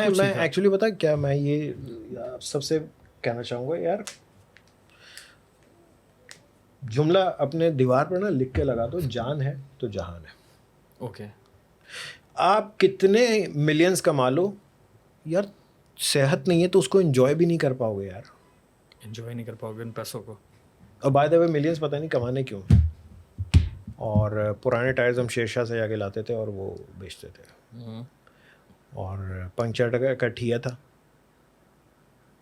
मैं एक्चुअली पता क्या, मैं ये सबसे कहना चाहूँगा यार, जुमला अपने दीवार पर ना लिख के लगा दो, जान है तो जहान है। ओके। आप कितने मिलियंस कमा लो यार, सेहत नहीं है तो उसको एंजॉय भी नहीं कर पाओगे यार, एंजॉय नहीं कर पाओगे उन पैसों को। और बाय द वे मिलियंस पता नहीं कमाने क्यों। और पुराने टायर्स हम शेरशाह से जाके लाते थे और वो बेचते थे, और पंक्चर का ठिया था,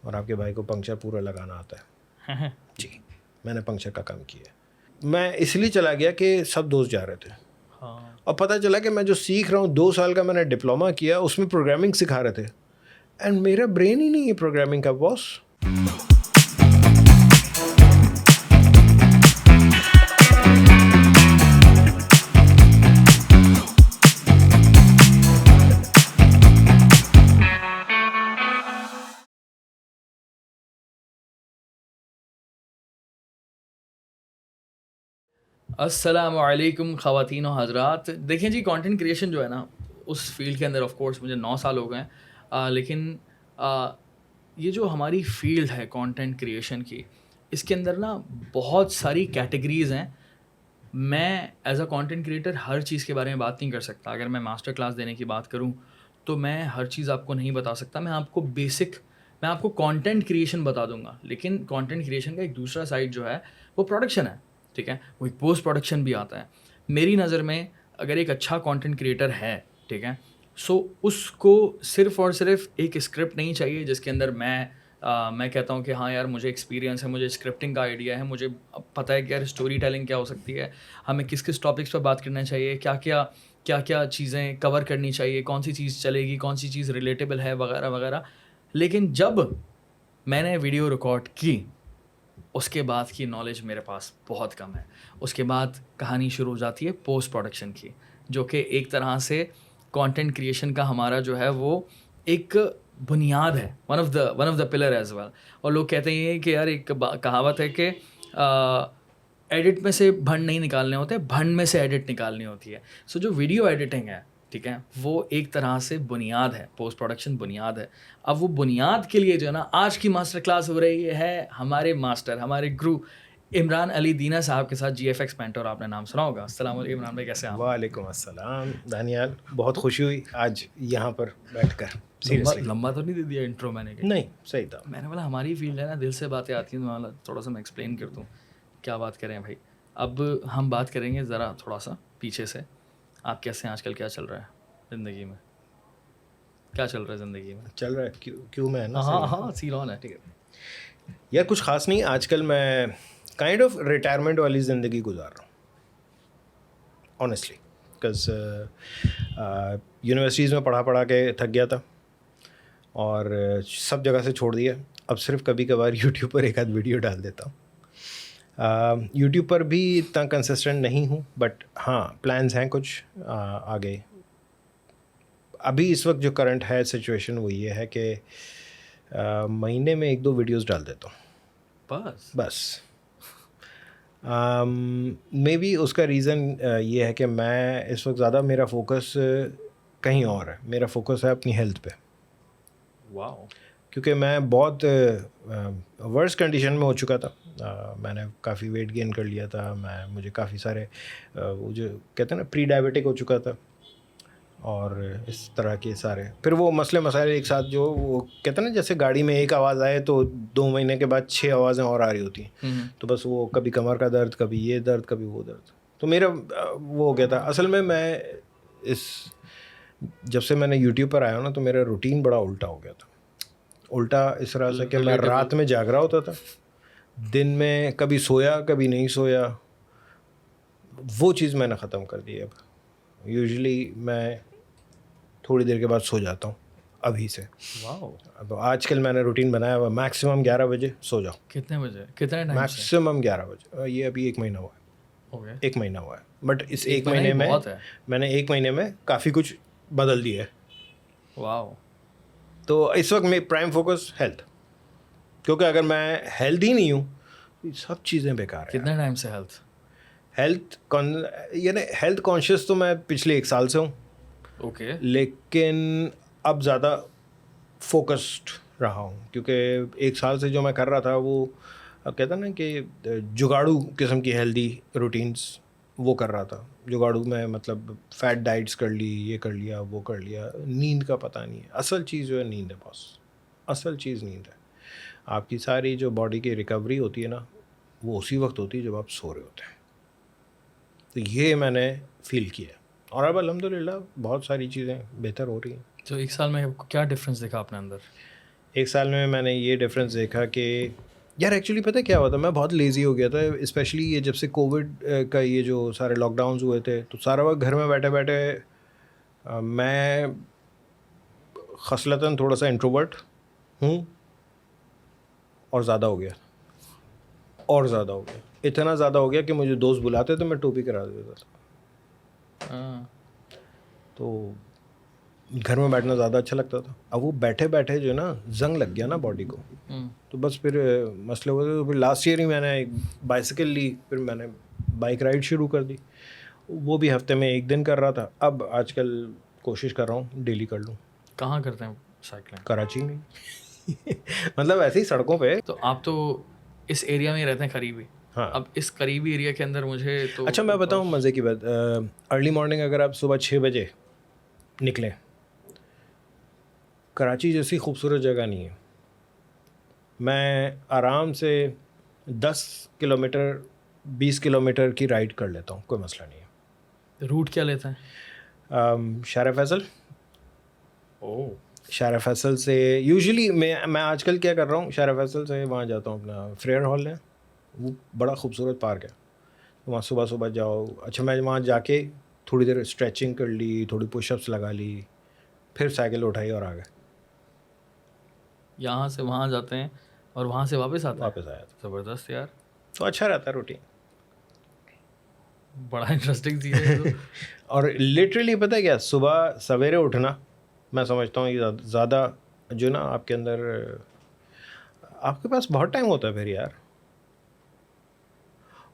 और आपके भाई को पंक्चर पूरा लगाना आता है। जी, मैंने पंक्चर का काम किया। मैं इसलिए चला गया कि सब दोस्त जा रहे थे, हाँ। और पता चला कि मैं जो सीख रहा हूँ, 2 साल का मैंने डिप्लोमा किया, उसमें प्रोग्रामिंग सिखा रहे थे, एंड मेरा ब्रेन ही नहीं है प्रोग्रामिंग का बॉस। अस्सलामुअलैकुम ख़वातीन और हज़रात। देखें जी, कंटेंट क्रिएशन जो है ना, उस फील्ड के अंदर ऑफ कोर्स मुझे 9 साल हो गए हैं, लेकिन ये जो हमारी फील्ड है कंटेंट क्रिएशन की, इसके अंदर ना बहुत सारी कैटेगरीज़ हैं। मैं एज़ अ कंटेंट क्रिएटर हर चीज़ के बारे में बात नहीं कर सकता। अगर मैं मास्टर क्लास देने की बात करूँ तो मैं हर चीज़ आपको नहीं बता सकता। मैं आपको कंटेंट क्रिएशन बता दूंगा, लेकिन कंटेंट क्रिएशन का एक दूसरा साइड जो है वो प्रोडक्शन है, ठीक है। वो एक पोस्ट प्रोडक्शन भी आता है। मेरी नज़र में अगर एक अच्छा कंटेंट क्रिएटर है, ठीक है, सो उसको सिर्फ़ और सिर्फ एक स्क्रिप्ट नहीं चाहिए जिसके अंदर मैं कहता हूँ कि हाँ यार, मुझे एक्सपीरियंस है, मुझे स्क्रिप्टिंग का आइडिया है, मुझे अब पता है कि यार स्टोरी टेलिंग क्या हो सकती है, हमें किस किस टॉपिक्स पर बात करना चाहिए, क्या क्या चीज़ें कवर करनी चाहिए, कौन सी चीज़ चलेगी, कौन सी चीज़ रिलेटेबल है, वगैरह वगैरह। लेकिन जब मैंने वीडियो रिकॉर्ड की, उसके बाद की नॉलेज मेरे पास बहुत कम है। उसके बाद कहानी शुरू हो जाती है पोस्ट प्रोडक्शन की, जो कि एक तरह से कंटेंट क्रिएशन का हमारा जो है वो एक बुनियाद है, one of the pillar as well. और लोग कहते हैं कि यार एक कहावत है कि एडिट में से भंड नहीं निकालने होते, भंड में से एडिट निकालनी होती है। सो जो वीडियो एडिटिंग है, ठीक है, वो एक तरह से बुनियाद है, पोस्ट प्रोडक्शन बुनियाद है। अब वो बुनियाद के लिए जो है ना, आज की मास्टर क्लास हो रही है हमारे मास्टर, हमारे गुरु इमरान अली दीना साहब के साथ, GFX मेंटर, आपने नाम सुना होगा। अस्सलाम वालेकुम इमरान भाई, कैसे हैं आप? वालेकुम अस्सलाम दानियाल, बहुत खुशी हुई आज यहाँ पर बैठकर। लंबा सीरियसली लंबा तो नहीं दे दिया इंट्रो मैंने? नहीं, सही था। मैंने बोला हमारी फील्ड है ना, दिल से बातें आती हैं, तो मैं थोड़ा सा मैं एक्सप्लेन कर दूँ क्या बात करें भाई। अब हम बात करेंगे ज़रा थोड़ा सा पीछे से। आप कैसे हैं आजकल? क्या चल रहा है ज़िंदगी में? क्या चल रहा है ज़िंदगी में? चल रहा है, क्यों में है ना। हाँ हाँ, सील ऑन है। ठीक है यार, कुछ खास नहीं। आजकल मैं काइंड ऑफ रिटायरमेंट वाली ज़िंदगी गुजार रहा हूँ ऑनेस्टली, बिकॉज यूनिवर्सिटीज़ में पढ़ा के थक गया था, और सब जगह से छोड़ दिया। अब सिर्फ कभी कभार यूट्यूब पर एक आध वीडियो डाल देता हूँ। यूट्यूब पर भी इतना कंसिस्टेंट नहीं हूँ, बट हाँ प्लान्स हैं कुछ आगे। अभी इस वक्त जो करंट है सिचुएशन वो ये है कि महीने में 1-2 वीडियोस डाल देता हूँ बस। मे बी उसका रीज़न ये है कि मैं इस वक्त ज़्यादा, मेरा फोकस कहीं और है। मेरा फोकस है अपनी हेल्थ पे। वाओ। क्योंकि मैं बहुत वर्स्ट कंडीशन में हो चुका था। मैंने काफ़ी वेट गेन कर लिया था। मुझे काफ़ी सारे वो जो कहते हैं ना, प्री डायबिटिक हो चुका था, और इस तरह के सारे फिर वो मसले मसाइल एक साथ, जो वो कहते हैं ना, जैसे गाड़ी में एक आवाज़ आए तो 2 महीने के बाद 6 आवाज़ें और आ रही होती हैं। तो बस वो कभी कमर का दर्द, कभी ये दर्द, कभी वो दर्द। तो मेरा वो हो गया था। असल में मैं जब से मैंने यूट्यूब पर आया ना, तो मेरा रूटीन बड़ा उल्टा हो गया था। उल्टा इस तरह से कि मैं रात में जाग रहा होता था, दिन में कभी सोया कभी नहीं सोया। वो चीज़ मैंने ख़त्म कर दी। अब यूजुअली मैं थोड़ी देर के बाद सो जाता हूँ अभी से। वाओ। अब आजकल मैंने रूटीन बनाया हुआ, मैक्सिमम 11 बजे सो जाओ। कितने बजे, कितने टाइम से? मैक्सिमम 11 बजे। ये अभी 1 महीना हुआ है। ओके। 1 महीना हुआ है, बट इस 1 महीना महीने ही में बहुत है। मैंने 1 महीने में काफ़ी कुछ बदल दिया है। वाओ। तो इस वक्त मेरी प्राइम फोकस हेल्थ, क्योंकि अगर मैं हेल्थ ही नहीं हूँ तो सब चीज़ें बेकार है। कितने टाइम से हेल्थ कॉन्शियस तो मैं पिछले 1 साल से हूँ। ओके। लेकिन अब ज़्यादा फोकस्ड रहा हूँ, क्योंकि 1 साल से जो मैं कर रहा था वो अब कहते हैं ना कि जुगाड़ू किस्म की हेल्दी रूटीन्स वो कर रहा था। जुगाड़ू में मतलब फैट डाइट्स कर ली, ये कर लिया, वो कर लिया, नींद का पता नहीं है। असल चीज़ जो है नींद है बॉस, असल चीज़ नींद है। आपकी सारी जो बॉडी की रिकवरी होती है ना, वो उसी वक्त होती है जब आप सो रहे होते हैं। तो ये मैंने फील किया और अब अल्हम्दुलिल्लाह बहुत सारी चीज़ें बेहतर हो रही हैं। तो 1 साल में आपको क्या डिफरेंस देखा अपने अंदर? 1 साल में मैंने ये डिफरेंस देखा कि यार एक्चुअली पता है क्या हुआ था, मैं बहुत लेज़ी हो गया था। स्पेशली ये जब से कोविड का ये जो सारे लॉकडाउन्स हुए थे, तो सारा वक्त घर में बैठे बैठे मैं खसलतन थोड़ा सा इंट्रोवर्ट हूँ और ज़्यादा हो गया, और ज़्यादा हो गया, इतना ज़्यादा हो गया कि मुझे दोस्त बुलाते तो मैं टोपी करा देता था। हाँ, तो घर में बैठना ज़्यादा अच्छा लगता था। अब वो बैठे बैठे जो ना जंग लग गया ना बॉडी को, तो बस फिर मसले हुए। तो फिर लास्ट ईयर ही मैंने एक बाइसिकल ली, फिर मैंने बाइक राइड शुरू कर दी। वो भी हफ्ते में 1 दिन कर रहा था, अब आजकल कोशिश कर रहा हूँ डेली कर लूँ। कहाँ करते हैं साइकिलिंग? कराची में मतलब ऐसे ही सड़कों पे। तो आप तो इस एरिया में ही रहते हैं करीबी। हाँ। अब इस करीबी एरिया के अंदर मुझे तो अच्छा मैं बताऊँ मज़े की बात, अर्ली मॉर्निंग अगर आप सुबह 6 बजे निकलें, कराची जैसी खूबसूरत जगह नहीं है। मैं आराम से 10 किलोमीटर 20 किलोमीटर की राइड कर लेता हूँ, कोई मसला नहीं है। रूट क्या लेते हैं? शारा फैसल। ओह, शारा फैसल से यूजुअली मैं आजकल क्या कर रहा हूँ, शारा फैसल से वहाँ जाता हूँ, अपना फ्रेयर हॉल है, वो बड़ा खूबसूरत पार्क है, तो वहाँ सुबह सुबह जाओ। अच्छा मैं वहाँ जाके थोड़ी देर स्ट्रेचिंग कर ली, थोड़ी पुशअप्स लगा ली, फिर साइकिल उठाई और आ गए, यहाँ से वहाँ जाते हैं और वहाँ से वापस आते हैं। वापस आया था। ज़बरदस्त यार, तो अच्छा रहता है रूटीन। बड़ा इंटरेस्टिंग चीज़ है ये तो। और लिटरली पता है क्या, सुबह सवेरे उठना मैं समझता हूँ ये ज़्यादा जो ना आपके अंदर, आपके पास बहुत टाइम होता है फिर यार,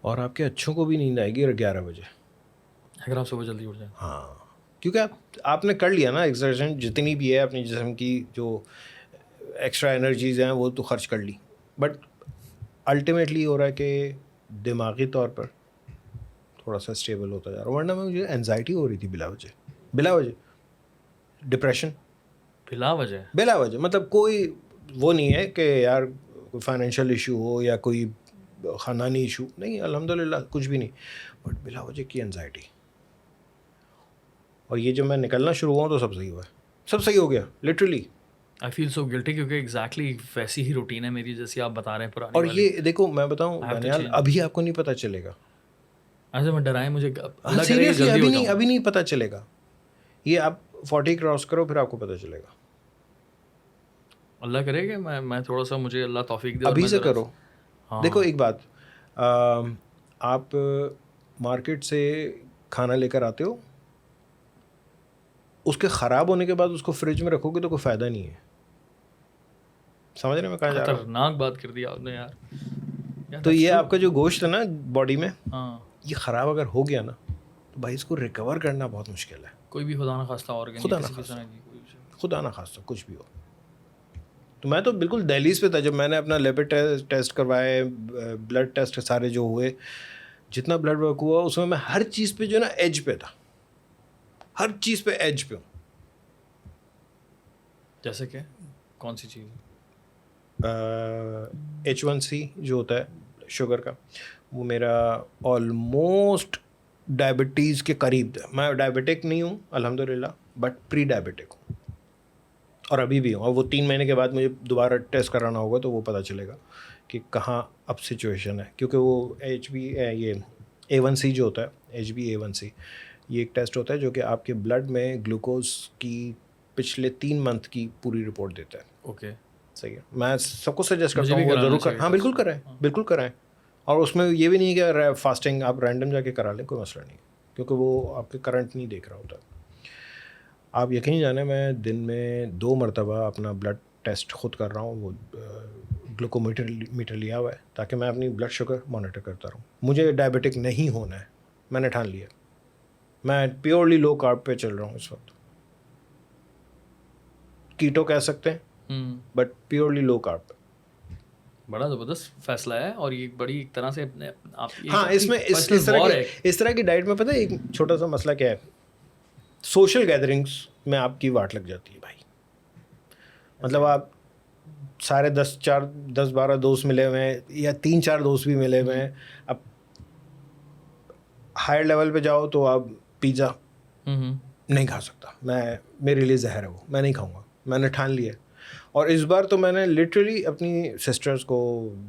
और आपके अच्छों को भी नींद आएगी 11 बजे। अगर आप सुबह जल्दी उठ जाए। हाँ, क्योंकि आपने कर लिया ना एक्सरसाइज जितनी भी है अपनी जिस्म की, जो एक्स्ट्रा एनर्जीज़ हैं वो तो खर्च कर ली, बट अल्टीमेटली हो रहा है कि दिमागी तौर पर थोड़ा सा स्टेबल होता जा रहा है। वरना मैं मुझे एनजाइटी हो रही थी बिला वजह डिप्रेशन, बिला वजह? बिला वजह, मतलब कोई वो नहीं है कि यार कोई फाइनेंशियल इशू हो या कोई ख़ानदानी इशू नहीं, अल्हम्दुलिल्लाह कुछ भी नहीं, बट बिला वजह की एनजाइटी। और ये जब मैं निकलना शुरू हुआ तो सब सही हुआ, सब सही हो गया literally. I feel so guilty, क्योंकि एग्जैक्टली वैसी ही रूटीन है मेरी जैसी आप बता रहे हैं पुरानी और वाली। ये देखो मैं बताऊं I have to Banihal, change. अभी आपको नहीं पता चलेगा, ऐसे में डराए मुझे, अल्लाह करे कि सीरियसली जल्दी हो अभी जाऊं। नहीं पता चलेगा। ये आप 40 क्रॉस करो फिर आपको पता चलेगा। अल्लाह करे कि मैं थोड़ा सा, मुझे अल्लाह तौफीक दे और अभी मैं से ज़रा। करो। हाँ, देखो एक बात, आप मार्केट से खाना लेकर आते हो, उसके ख़राब होने के बाद उसको फ्रिज में रखोगे तो कोई फ़ायदा नहीं है। समझ रहे मैं कहाँ जा रहा हूँ? खतरनाक बात कर दी आपने यार। यार तो that's ये true. आपका जो गोश्त है ना बॉडी में, हाँ, ये ख़राब अगर हो गया ना तो भाई इसको रिकवर करना बहुत मुश्किल है। कोई भी खुदा ना खास्ता ऑर्गन खुदा या ना किसी भी खास्ता। तरह की कोई चीज़। खुदा ना खास्ता कुछ भी हो। तो मैं तो बिल्कुल दहलीज पे था जब मैंने अपना लिपिड टेस्ट करवाए, ब्लड टेस्ट सारे जो हुए, जितना ब्लड वर्क हुआ उसमें मैं हर चीज़ पे जो ना एज पे था, हर चीज़ पे एज पे हूँ। जैसे कि कौन सी चीज़? H1C जो होता है शुगर का, वो मेरा ऑलमोस्ट डायबिटीज़ के करीब था। मैं डायबिटिक नहीं हूँ अल्हम्दुलिल्लाह, बट प्री डायबिटिक हूँ और अभी भी हूँ। और वो 3 महीने के बाद मुझे दोबारा टेस्ट कराना होगा तो वो पता चलेगा कि कहाँ अब सिचुएशन है, क्योंकि वो ये A1C जो होता है, HbA1c, ये एक टेस्ट होता है जो कि आपके ब्लड में ग्लूकोज की पिछले 3 मंथ की पूरी रिपोर्ट देता है। ओके, सही है, मैं सबको सजेस्ट करता मुझे हूँ भी वो कराना ज़रूर कर। चाहिए हाँ था बिल्कुल उसको। कराएं, बिल्कुल कराएं। और उसमें ये भी नहीं है कि फास्टिंग आप रैंडम जाके करा लें, कोई मसला नहीं, क्योंकि वो आपके करंट नहीं देख रहा होता। आप यकीन जाने मैं दिन में 2 मरतबा अपना ब्लड टेस्ट खुद कर रहा हूँ, वो ग्लूकोमीटर लिया हुआ है ताकि मैं अपनी ब्लड शुगर मॉनिटर करता रहूँ। मुझे डायबिटिक नहीं होना है, मैंने ठान लिया। मैं प्योरली लो कार्ब पे चल रहा हूँ इस वक्त, कीटो कह सकते हैं, बट प्योरली लो कार्ब। बड़ा ज़बरदस्त फैसला है और ये बड़ी एक तरह से अपने आप ये हाँ, अपनी इसमें पर्सनल वॉर है। इस तरह की डाइट में पता है एक छोटा सा मसला क्या है, सोशल गैदरिंग्स में आपकी वाट लग जाती है भाई। मतलब आप सारे 10-12 दोस्त मिले हुए हैं या 3-4 दोस्त भी मिले हुए हैं, अब हायर लेवल पे जाओ तो आप पिज़्ज़ा नहीं खा सकता, मेरे लिए जहर है वो, मैं नहीं खाऊंगा, मैंने ठान लिया। और इस बार तो मैंने लिटरली अपनी सिस्टर्स को,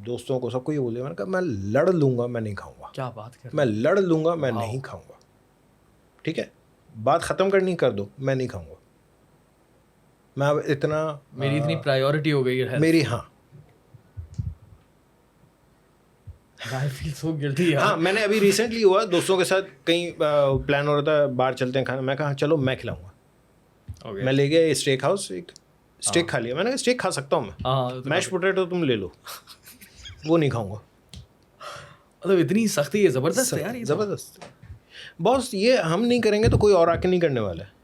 दोस्तों को, सबको ये बोल दिया, मैंने कहा मैं लड़ लूँगा, मैं नहीं खाऊंगा। क्या बात कर मैं लड़ लूँगा, मैं नहीं खाऊंगा। ठीक है, बात ख़त्म करनी कर दो, मैं नहीं खाऊंगा। मैं अब इतना मेरी इतनी प्रायोरिटी हो गई है मेरी, हाँ आई फील सो गिल्टी यार। हाँ, मैंने अभी रिसेंटली हुआ दोस्तों के साथ कहीं प्लान हो रहा था, बाहर चलते हैं खाना, मैं कहा चलो मैं खिलाऊंगा। मैं ले गया स्टेक हाउस, एक स्टेक खा लिया। मैंने कहा स्टेक खा सकता हूँ मैं, मैश पोटैटो तुम ले लो, वो नहीं खाऊंगा। मतलब इतनी सख्ती है, ज़बरदस्त है यार ये। ज़बरदस्त बॉस, ये हम नहीं करेंगे तो कोई और आके नहीं करने वाला है।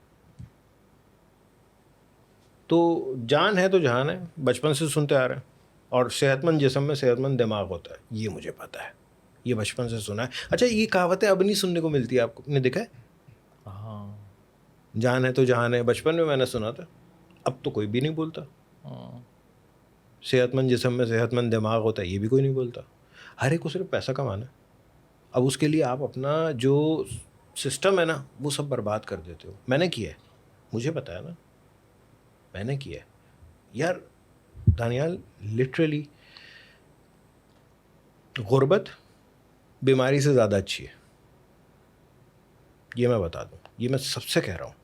तो जान है तो जहान है, बचपन से सुनते आ रहे हैं। और सेहतमंद जिस्म में सेहतमंद दिमाग होता है, ये मुझे पता है, ये बचपन से सुना है। अच्छा, ये कहावतें अब नहीं सुनने को मिलती है, आपने देखा है? हाँ, जान है तो जहान है, बचपन में मैंने सुना था, अब तो कोई भी नहीं बोलता। सेहतमंद जिस्म में सेहतमंद दिमाग होता है, ये भी कोई नहीं बोलता। हर एक को सिर्फ पैसा कमाना है। अब उसके लिए आप अपना जो सिस्टम है ना, वो सब बर्बाद कर देते हो। मैंने किया है, मुझे पता है ना, मैंने किया है यार। दानियाल, लिटरली गुर्बत बीमारी से ज़्यादा अच्छी है, ये मैं बता दूँ, ये मैं सबसे कह रहा हूँ।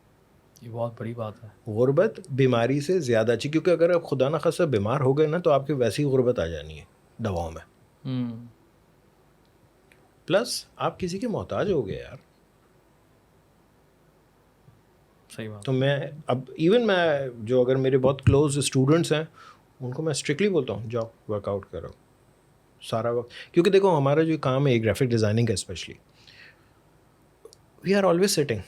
ये बहुत बड़ी बात है। गुर्बत बीमारी से ज़्यादा अच्छी, क्योंकि अगर आप खुदा न खासा बीमार हो गए ना, तो आपकी वैसी गुर्बत आ जानी है दवाओं में। प्लस आप किसी के मोहताज हो गए यार। सही बात। तो मैं अब इवन मैं जो अगर मेरे बहुत क्लोज स्टूडेंट्स हैं, उनको मैं स्ट्रिक्टली बोलता हूँ जाओ वर्कआउट करो सारा वक्त। क्योंकि देखो, हमारा जो काम है ग्राफिक डिज़ाइनिंग का specially, we are always sitting.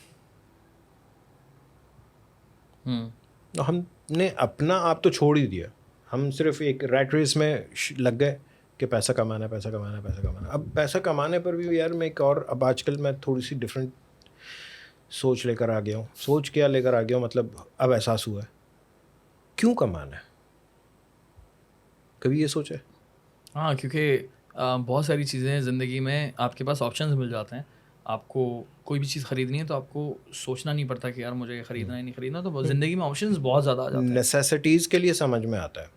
हमने अपना आप तो छोड़ ही दिया, हम सिर्फ एक रैट रेस में लग गए कि पैसा कमाना है, पैसा कमाना है, पैसा कमाना। अब पैसा कमाने पर भी यार मैं एक और, अब आजकल मैं थोड़ी सी डिफरेंट सोच लेकर आ गया हूँ। सोच क्या लेकर आ गया हूँ, मतलब अब एहसास हुआ है क्यों कमाना है। कभी ये सोचा है? हाँ, क्योंकि बहुत सारी चीज़ें ज़िंदगी में आपके पास ऑप्शंस मिल जाते हैं। आपको कोई भी चीज़ ख़रीदनी है तो आपको सोचना नहीं पड़ता कि यार मुझे ये ख़रीदना है नहीं ख़रीदना। तो ज़िंदगी में ऑप्शंस बहुत ज़्यादा आ जाते हैं। नेसेसिटीज़ के लिए समझ में आता है,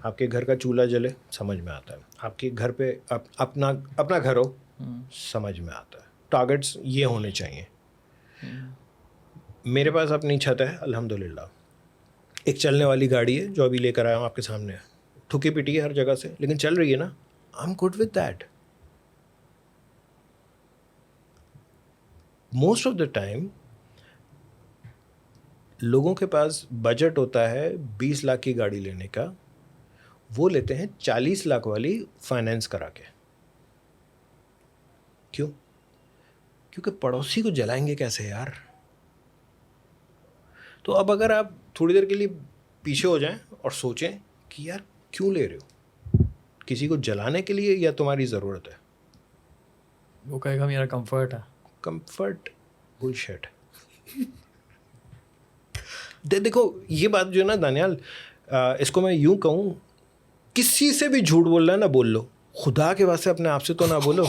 आपके घर का चूल्हा जले समझ में आता है, आपके घर पे अपना घर हो समझ में आता है, टारगेट्स ये होने चाहिए। मेरे पास अपनी छत है अल्हम्दुलिल्लाह, एक चलने वाली गाड़ी है जो अभी लेकर आया हूँ आपके सामने, ठुकी पिटी है हर जगह से, लेकिन चल रही है ना, I am good with that. Most of the time लोगों के पास बजट होता है 20 लाख की गाड़ी लेने का, वो लेते हैं 40 लाख वाली फाइनेंस करा के। क्यों? क्योंकि पड़ोसी को जलाएंगे कैसे यार। तो अब अगर आप थोड़ी देर के लिए पीछे हो जाएं और सोचें कि यार क्यों ले रहे हो, किसी को जलाने के लिए या तुम्हारी ज़रूरत है? वो कहेगा मेरा कंफर्ट है। Comfort bullshit. देखो ये बात जो है ना दानियाल, इसको मैं यूं कहूँ, किसी से भी झूठ बोलना है ना बोल लो, खुदा के वास्ते अपने आप से तो ना बोलो।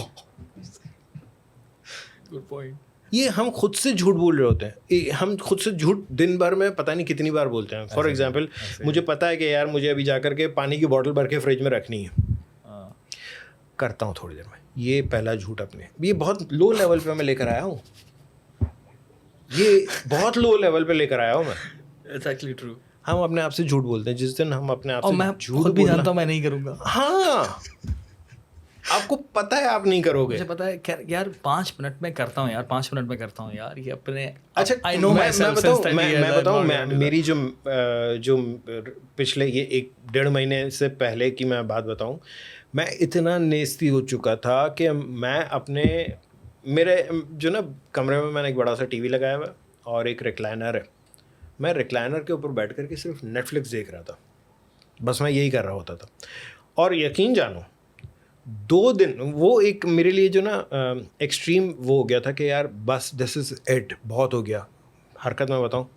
Good point. ये हम खुद से झूठ बोल रहे होते हैं, हम खुद से झूठ दिन भर में पता नहीं कितनी बार बोलते हैं। फॉर एग्जांपल, मुझे पता है कि यार मुझे अभी जा कर के पानी की बोतल भर के फ्रिज में रखनी है, करता हूँ थोड़ी देर में। ये पहला झूठ अपने, ये बहुत लो लेवल पे मैं लेकर आया हूँ, ये बहुत लो लेवल पे लेकर आया हूँ मैं। It's actually true. हम अपने आप से झूठ बोलते हैं, जिस दिन हम अपने आप से मैं झूठ खुद भी जानता हूँ मैं नहीं करूँगा। हाँ, आपको पता है आप नहीं करोगे। मुझे पता है यार 5 मिनट में करता हूँ यार, 5 मिनट में करता हूँ यार, ये अपने। अच्छा, आई नो मैं बताऊँ मेरी जो पिछले ये 1-1.5 महीने से पहले की मैं बात बताऊँ, मैं इतना नेस्ती हो चुका था कि मैं अपने मेरे जो ना कमरे में मैंने एक बड़ा सा टीवी लगाया हुआ और एक रिक्लाइनर है, मैं रिक्लाइनर के ऊपर बैठ कर के सिर्फ नेटफ्लिक्स देख रहा था। बस मैं यही कर रहा होता था। और यकीन जानो 2 दिन वो एक मेरे लिए जो ना एक्सट्रीम वो हो गया था कि यार बस दिस इज़ इट, बहुत हो गया। हरकत मैं बताऊँ,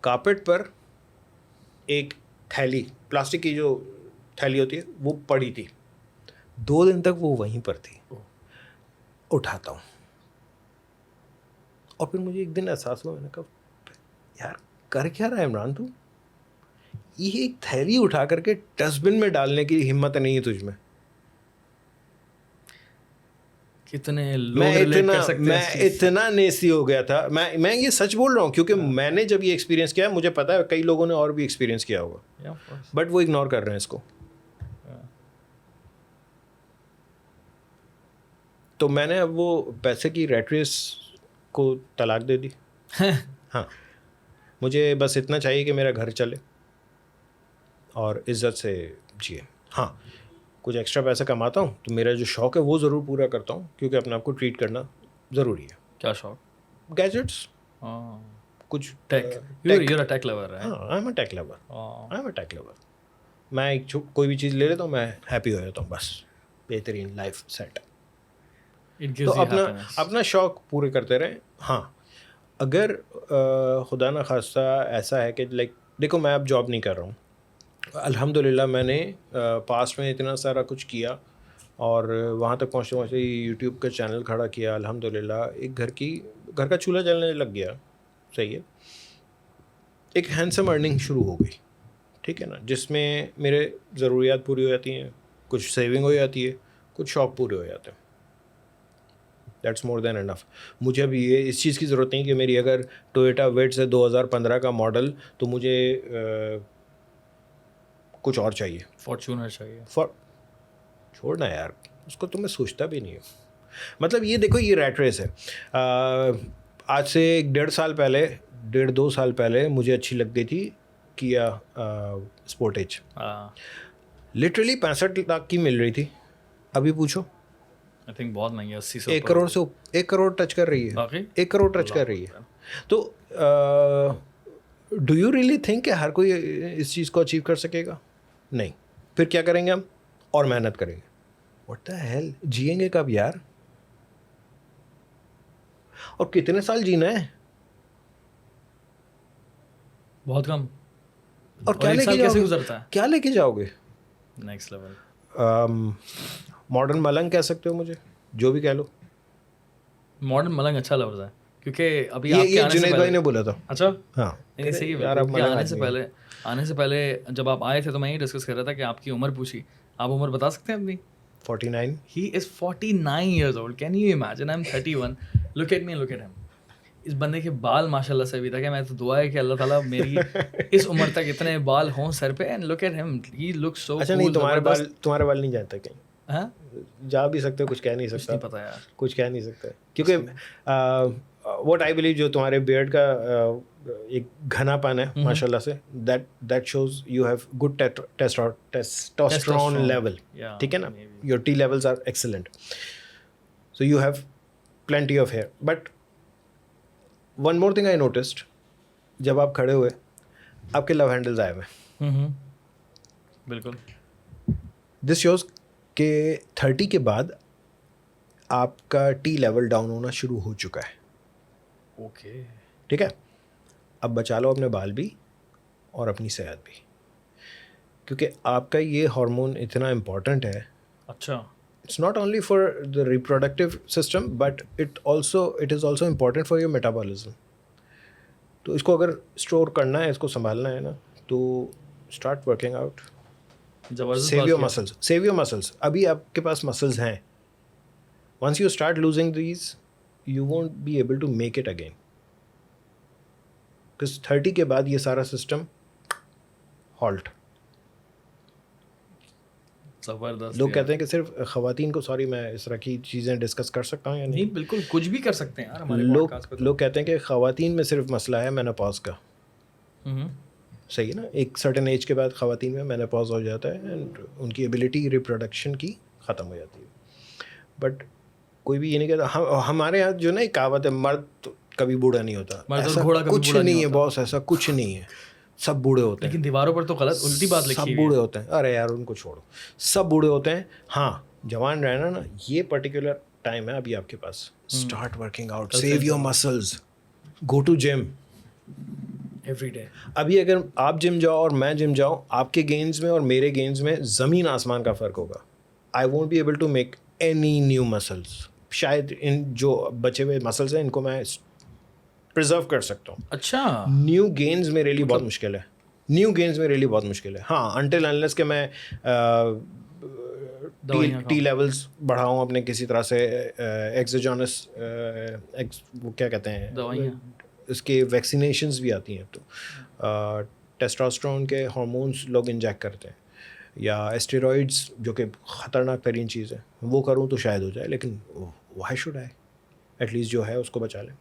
कारपेट पर एक थैली, प्लास्टिक की जो थैली होती है वो पड़ी थी, 2 दिन तक वो वहीं पर थी। उठाता हूँ और फिर मुझे एक दिन एहसास हुआ, मैंने कहा यार कर क्या रहा है इमरान तू, ये एक थैली उठा करके डस्टबिन में डालने की हिम्मत नहीं है तुझ में। कितने लोग रिलेट कर सकते हैं इस चीज़ से। इतना नेसी हो गया था। मैं ये सच बोल रहा हूँ क्योंकि मैंने जब ये एक्सपीरियंस किया, मुझे पता है कई लोगों ने और भी एक्सपीरियंस किया होगा, Yeah, of course. बट वो इग्नोर कर रहे हैं इसको। तो मैंने अब वो पैसे की रैट रेस को तलाक दे दी। हाँ, मुझे बस इतना चाहिए कि मेरा घर चले और इज़्ज़त से जिए। हाँ, कुछ एक्स्ट्रा पैसा कमाता हूँ तो मेरा जो शौक़ है वो ज़रूर पूरा करता हूँ, क्योंकि अपने आप को ट्रीट करना ज़रूरी है। क्या शौक? गैजेट्स, हाँ, कुछ tech. You're a tech lover, right? हाँ, I am a tech lover, हाँ, I am a tech lover. मैं एक कोई भी चीज़ ले लेता हूँ, मैं हैप्पी हो जाता हूँ, बस बेहतरीन लाइफ सेट। it तो gives you happiness. अपना शौक़ पूरे करते रहें। हाँ, अगर खुदा न खास्ता ऐसा है कि लाइक देखो मैं अब जॉब नहीं कर रहा हूँ, अल्हम्दुलिल्लाह मैंने पास्ट में इतना सारा कुछ किया और वहाँ तक पहुँचते पहुँचते यूट्यूब का चैनल खड़ा किया, अल्हम्दुलिल्लाह एक घर का चूल्हा जलने लग गया, सही है। एक हैंडसम अर्निंग शुरू हो गई, ठीक है ना, जिसमें मेरे ज़रूरियात पूरी हो जाती हैं, कुछ सेविंग हो जाती है, कुछ शौक़ पूरे हो जाते हैं। That's more than enough. मुझे अब ये इस चीज़ की ज़रूरत नहीं कि मेरी अगर टोयोटा विट्ज़ है 2015 का मॉडल तो मुझे कुछ और चाहिए, फॉर्च्यूनर चाहिए। छोड़ना यार उसको, तो मैं सोचता भी नहीं हूँ। मतलब ये देखो, ये रैट रेस है। आज से 1.5 साल पहले मुझे अच्छी लग गई थी किया स्पोर्टेज, लिटरली 65 लाख की मिल रही थी। अभी पूछो, आई थिंक बहुत महंगी है, 80 से 1 करोड़ टच कर रही है, बाकी 1 करोड़ टच कर रही है। तो डू यू रियली थिंक कि हर कोई इस चीज़ को अचीव कर सकेगा? नहीं। फिर क्या करेंगे हम? और मेहनत करेंगे। व्हाट द हेल, जिएंगे कब यार? और कितने साल जीना है? बहुत कम। और क्या लेके कैसे गुजरता है? क्या लेके जाओगे? Next level. मॉडर्न मलंग कह सकते हो मुझे, जो भी कह लो। मॉडर्न मलंग अच्छा लफ्ज़ है, क्योंकि अभी ये जुनैद भाई ने बोला था। अच्छा, हाँ, नहीं सही है यार, बिल्कुल। आने से पहले जब आप आए थे तो मैं ये डिस्कस कर रहा था कि आपकी उम्र पूछी। आप उम्र बता सकते हैं अपनी? 49। He is 49 years old. Can you imagine? I'm 31. Look at me, look at him. इस बंदे के बाल माशाल्लाह से अभी तक है। मैं तो दुआ है कि अल्लाह ताला मेरी इस उम्र तक इतने बाल हों सर पे। And look at him, he looks so अच्छा, नहीं, तुम्हारे बाल नहीं जाते कहीं? हाँ, जा भी सकते हो, कुछ कह नहीं सकता। नहीं पता यार, कुछ कह नहीं सकते, क्योंकि व्हाट आई बिलीव, जो तुम्हारे बियर्ड का एक घनापन है माशाल्लाह से, that shows you have good testosterone level, ठीक है ना, your T levels are excellent, so you have plenty of hair. But one more thing I noticed, जब आप खड़े हुए आपके लव हैंडल्स आए हुए। बिल्कुल। दिस शोज के 30 के बाद आपका टी लेवल डाउन होना शुरू हो चुका है। ओके, ठीक है, अब बचा लो अपने बाल भी और अपनी सेहत भी, क्योंकि आपका ये हार्मोन इतना इम्पॉर्टेंट है। अच्छा, it's not only for the reproductive system but it is also important for your metabolism. तो इसको अगर स्टोर करना है, इसको संभालना है ना, तो start working out, save your muscles. अभी आपके पास मसल्स हैं, once you start losing these you won't be able to make it again, because 30 के बाद ये सारा सिस्टम हॉल्ट। जबरदस्त। लोग कहते हैं कि सिर्फ ख़वातीन को, सॉरी मैं इस तरह की चीज़ें डिस्कस कर सकता हूँ या नहीं? बिल्कुल कुछ भी कर सकते हैं यार हमारे पॉडकास्ट पे। लोग कहते हैं कि ख़वातीन में सिर्फ मसला है मेनोपॉज का। सही है ना, एक सर्टेन एज के बाद ख़वातीन में मेनोपॉज हो जाता है एंड उनकी एबिलिटी रिप्रोडक्शन की ख़त्म हो जाती है। बट कोई भी ये नहीं कहता। हमारे यहाँ जो ना एक कहावत है, मर्द तो कभी बूढ़ा नहीं होता, ऐसा कुछ नहीं है बॉस, ऐसा कुछ नहीं है। सब बूढ़े होते हैं, लेकिन दीवारों पर तो गलत उल्टी बात लिखी सब हुई है। बूढ़े होते हैं। अरे यार उनको छोड़ो, सब बूढ़े होते हैं। हाँ, जवान रहना ना, ये पर्टिकुलर टाइम है अभी आपके पास। स्टार्ट वर्किंग आउट, कल सेव से your muscles, go to gym. Every day. अभी अगर आप जिम जाओ और मैं जिम जाऊँ, आपके गेन्स में और मेरे गेन्स में ज़मीन आसमान का फ़र्क होगा। I won't be able to make any new muscles. शायद इन जो बचे हुए मसल्स हैं इनको मैं प्रिजर्व कर सकता हूँ। अच्छा, न्यू गेन्स मेरे लिए बहुत मुश्किल है। न्यू गेन्स मेरे लिए बहुत मुश्किल है। हाँ, अनटिल अनलेस के मैं दवाइयाँ टी खाओ। लेवल्स बढ़ाऊँ अपने किसी तरह से, एक्सोजोनस वो क्या कहते हैं, दवाइयाँ। इसके वैक्सीनेशंस भी आती हैं, तो टेस्टोस्टेरोन के हार्मोन्स लोग इंजेक्ट करते हैं, या एस्टेरॉइड्स जो कि ख़तरनाक तरीन चीज़ है, वो करूँ तो शायद हो जाए। लेकिन व्हाई शुड आई, एटलीस्ट जो है उसको बचा लें।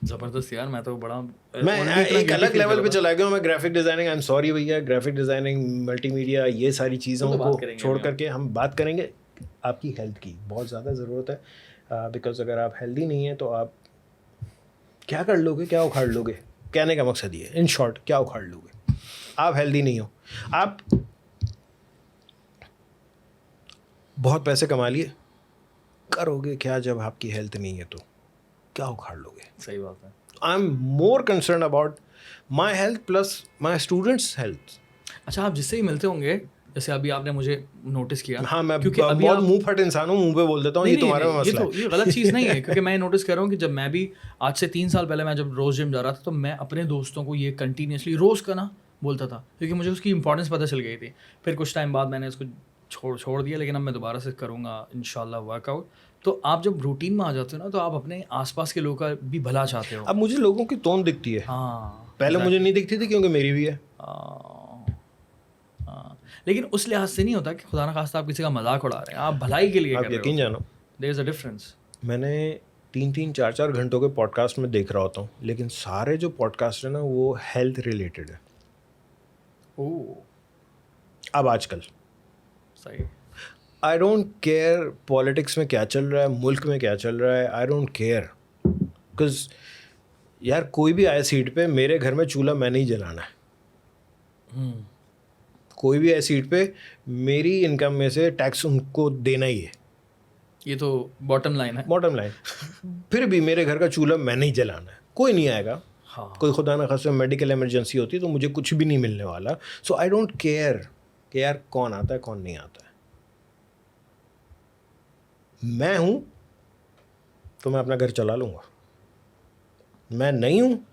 ज़बरदस्त यार, मैं तो बड़ा मैं ऑलरेडी इतना एक गिल्टी अलग फील कर लेवल पे रहा था। चला गया हूँ। मैं graphic designing, I am sorry भैया, ग्राफिक डिज़ाइनिंग, मल्टीमीडिया, ये सारी चीज़ों तो बात को करेंगे छोड़ अभी करके हम बात करेंगे आपकी हेल्थ की। बहुत ज़्यादा ज़रूरत है, बिकॉज अगर आप हेल्दी नहीं हैं तो आप क्या कर लोगे, क्या उखाड़ लोगे। कहने का मकसद ये है, इन शॉर्ट, क्या उखाड़ लोगे। आप हेल्दी नहीं हो, आप बहुत पैसे कमा लिए, करोगे क्या जब आपकी हेल्थ नहीं है, तो क्या उखाड़ लोगे। सही बात है। I am more concern about my health plus my students health. अच्छा, आप जिससे ही मिलते होंगे, जैसे अभी आपने मुझे नोटिस किया, हाँ, मैं क्योंकि अभी बहुत आप मुंह फट इंसान हूँ, मुंह पे बोल देता हूँ, नहीं ये नहीं तुम्हारे में नहीं, ये मसला तो है। ये गलत चीज़ नहीं है, क्योंकि मैं नोटिस कर रहा हूँ कि जब मैं भी आज से 3 साल पहले मैं जब रोज़ जिम जा रहा था, तो मैं अपने दोस्तों को ये कंटिन्यूसली रोज़ करना बोलता था, क्योंकि मुझे उसकी इंपॉर्टेंस पता चल गई थी। फिर कुछ टाइम बाद मैंने इसको छोड़ दिया, लेकिन अब मैं दोबारा से करूँगा इंशाल्लाह वर्कआउट। तो आप जब रूटीन में आ जाते हो ना, तो आप अपने आसपास के लोगों का भी भला चाहते हो। अब मुझे लोगों की टोन दिखती है, हाँ, पहले मुझे नहीं दिखती थी क्योंकि मेरी भी है। हाँ, लेकिन उस लिहाज से नहीं होता कि खुदा ना खास्ता आप किसी का मजाक उड़ा रहे हैं, आप भलाई के लिए आप कर रहे यकीन होते जानो, हो। There is a difference. मैंने 3-4 घंटों के पॉडकास्ट में देख रहा होता हूँ, लेकिन सारे जो पॉडकास्ट है ना वो हेल्थ रिलेटेड है। ओह, अब आजकल सही। आई डोंट केयर पॉलिटिक्स में क्या चल रहा है, मुल्क में क्या चल रहा है, आई डोंट केयर। बिकॉज यार कोई भी आए सीट पे, मेरे घर में चूल्हा मैंने ही जलाना है। कोई भी आए सीट पे, मेरी इनकम में से टैक्स उनको देना ही है, ये तो बॉटम लाइन है। Bottom line. फिर भी मेरे घर का चूल्हा मैंने ही जलाना है, कोई नहीं आएगा। हाँ, कोई खुदा न खास्ता मेडिकल इमरजेंसी होती है तो मुझे कुछ भी नहीं मिलने वाला। सो आई डोंट केयर कि यार कौन आता है कौन नहीं आता है। मैं हूँ तो मैं अपना घर चला लूँगा, मैं नहीं हूँ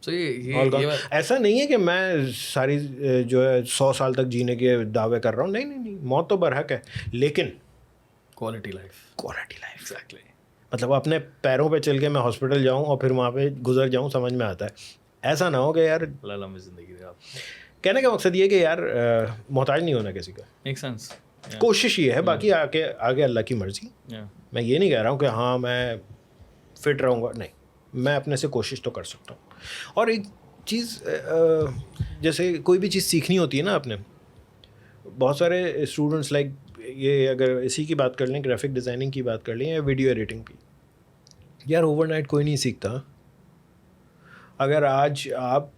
तो और ये बात ऐसा नहीं है कि मैं सारी जो है 100 साल तक जीने के दावे कर रहा हूँ। नहीं नहीं नहीं, मौत तो बरहक है, लेकिन quality life. Quality life. Exactly. मतलब अपने पैरों पे चल के मैं हॉस्पिटल जाऊँ और फिर वहाँ पे गुजर जाऊँ, समझ में आता है। ऐसा ना हो कि यार, लम्बी जिंदगी दे आप। कहने का मकसद ये है कि यार मोहताज नहीं होना किसी का। Make sense. कोशिश ये है, बाकी आगे आगे अल्लाह की मर्जी। या मैं ये नहीं कह रहा हूँ कि हाँ मैं फिट रहूँगा, नहीं, मैं अपने से कोशिश तो कर सकता हूँ। और एक चीज़, जैसे कोई भी चीज़ सीखनी होती है ना आपने, बहुत सारे स्टूडेंट्स लाइक ये, अगर इसी की बात कर लें, ग्राफिक डिज़ाइनिंग की बात कर लें या वीडियो एडिटिंग की, यार ओवरनाइट कोई नहीं सीखता। अगर आज आप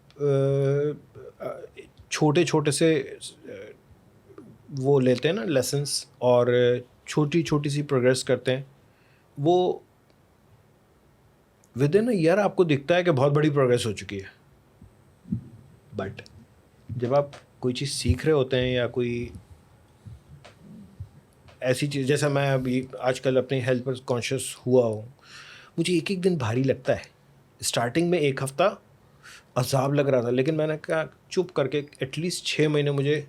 छोटे छोटे से वो लेते हैं ना लेसन्स, और छोटी छोटी सी प्रोग्रेस करते हैं, वो विद इन अ ईयर आपको दिखता है कि बहुत बड़ी प्रोग्रेस हो चुकी है। बट जब आप कोई चीज़ सीख रहे होते हैं या कोई ऐसी चीज़, जैसा मैं अभी आजकल अपनी हेल्थ पर कॉन्शियस हुआ हूँ, मुझे एक एक दिन भारी लगता है। स्टार्टिंग में एक हफ़्ता अजाब लग रहा था, लेकिन मैंने कहा चुप करके एटलीस्ट 6 महीने मुझे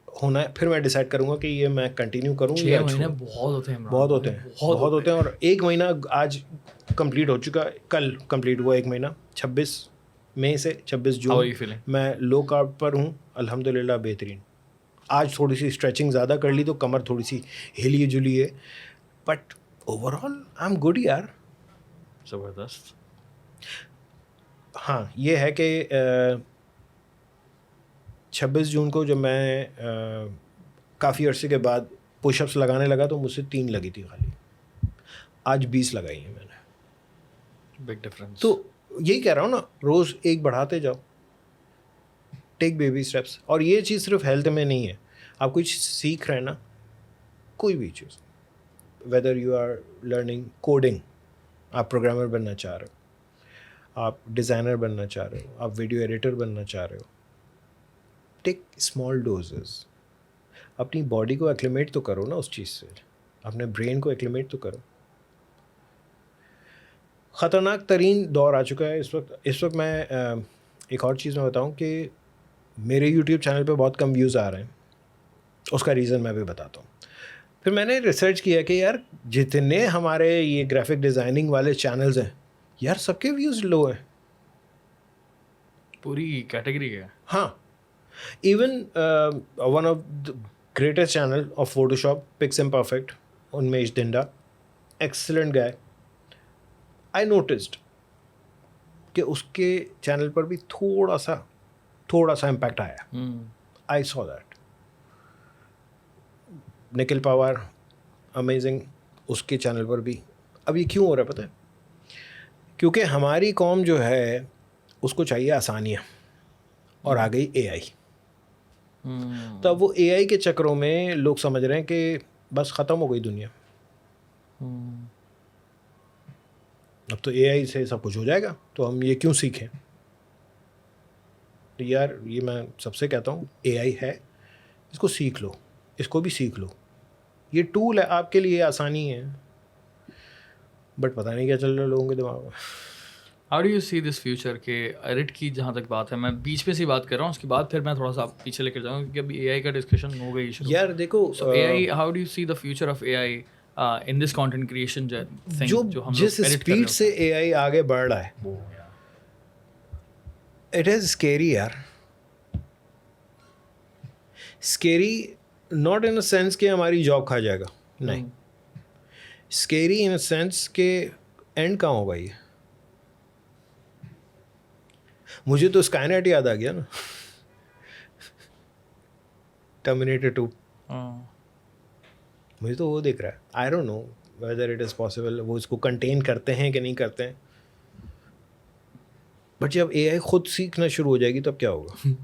होना है, फिर मैं डिसाइड करूँगा कि ये मैं कंटिन्यू करूँ 6 या महीने छोड़ूं। बहुत होते हैं, बहुत होते हैं, बहुत होते हैं। और 1 महीना आज कंप्लीट हो चुका, कल कंप्लीट हुआ 1 महीना। 26 मई से 26 हाउ आर जून यू फीलिंग? मैं लो कार्ब पर हूँ, अल्हम्दुलिल्लाह बेहतरीन। आज थोड़ी सी स्ट्रेचिंग ज़्यादा कर ली तो कमर थोड़ी सी हिली जुली है, but overall I am good यार। ज़बरदस्त। हाँ, ये है कि 26 जून को जब मैं काफ़ी अरसे के बाद पुशअप्स लगाने लगा तो मुझसे 3 लगी थी खाली, आज 20 लगाई हैं मैंने। Big difference. तो यही कह रहा हूँ ना, रोज़ एक बढ़ाते जाओ, टेक बेबी स्टेप्स। और ये चीज़ सिर्फ हेल्थ में नहीं है, आप कुछ सीख रहे हैं ना, कोई भी चीज़, whether you are learning coding, आप प्रोग्रामर बनना चाह रहे हो, आप डिज़ाइनर बनना चाह रहे हो, आप वीडियो एडिटर बनना चाह रहे हो, टेक स्मॉल डोजेस, अपनी बॉडी को एक्लिमेट तो करो ना उस चीज़ से, अपने ब्रेन को एक्लिमेट तो करो। ख़तरनाक तरीन दौर आ चुका है इस वक्त मैं एक और चीज़ मैं बताऊं कि मेरे यूट्यूब चैनल पे बहुत कम व्यूज़ आ रहे हैं, उसका रीज़न मैं भी बताता हूँ। फिर मैंने रिसर्च किया कि यार जितने हमारे ये ग्राफिक डिज़ाइनिंग वाले चैनल्स हैं यार, सबके व्यूज़ लो हैं। पूरी कैटेगरी है। हाँ, even one of the greatest channel of Photoshop, pix and perfect, Unmesh Dinda, excellent guy, I noticed कि उसके चैनल पर भी थोड़ा सा इम्पैक्ट आया। I saw that. Nikhil Pawar amazing, उसके चैनल पर भी। अब ये क्यों हो रहा है पता है? क्योंकि हमारी कौम जो है उसको चाहिए आसानियाँ, और आ गई एआई। तो अब वो एआई के चक्करों में लोग समझ रहे हैं कि बस ख़त्म हो गई दुनिया, अब तो एआई से सब कुछ हो जाएगा, तो हम ये क्यों सीखें? तो यार ये मैं सबसे कहता हूँ, एआई है, इसको सीख लो, इसको भी सीख लो, ये टूल है आपके लिए, आसानी है, बट पता नहीं क्या चल रहा है लोगों के दिमाग में। How do you see this future के एडिट की जहाँ तक बात है, मैं बीच में से बात कर रहा हूँ, उसके बाद फिर मैं थोड़ा सा पीछे लेकर जाऊँगा क्योंकि अभी एआई का डिस्कशन हो गई शुरू। यार देखो, सो AI, how do you see the future of AI in this content creation thing जो हम जिस लोग एडिट कर रहे स्पीड से एआई आगे बढ़ रहा है, इट इज़ स्केरी यार। Scary not in a sense कि हमारी जॉब खा जाएगा, नहीं, स्केरी इन अ सेंस के एंड कहाँ होगा ये। मुझे तो स्काईनेट याद आ गया ना, टर्मिनेटर 2, मुझे तो वो दिख रहा है। I don't know whether it is possible वो इसको कंटेन करते हैं कि नहीं करते हैं, बट जब एआई खुद सीखना शुरू हो जाएगी तब क्या होगा?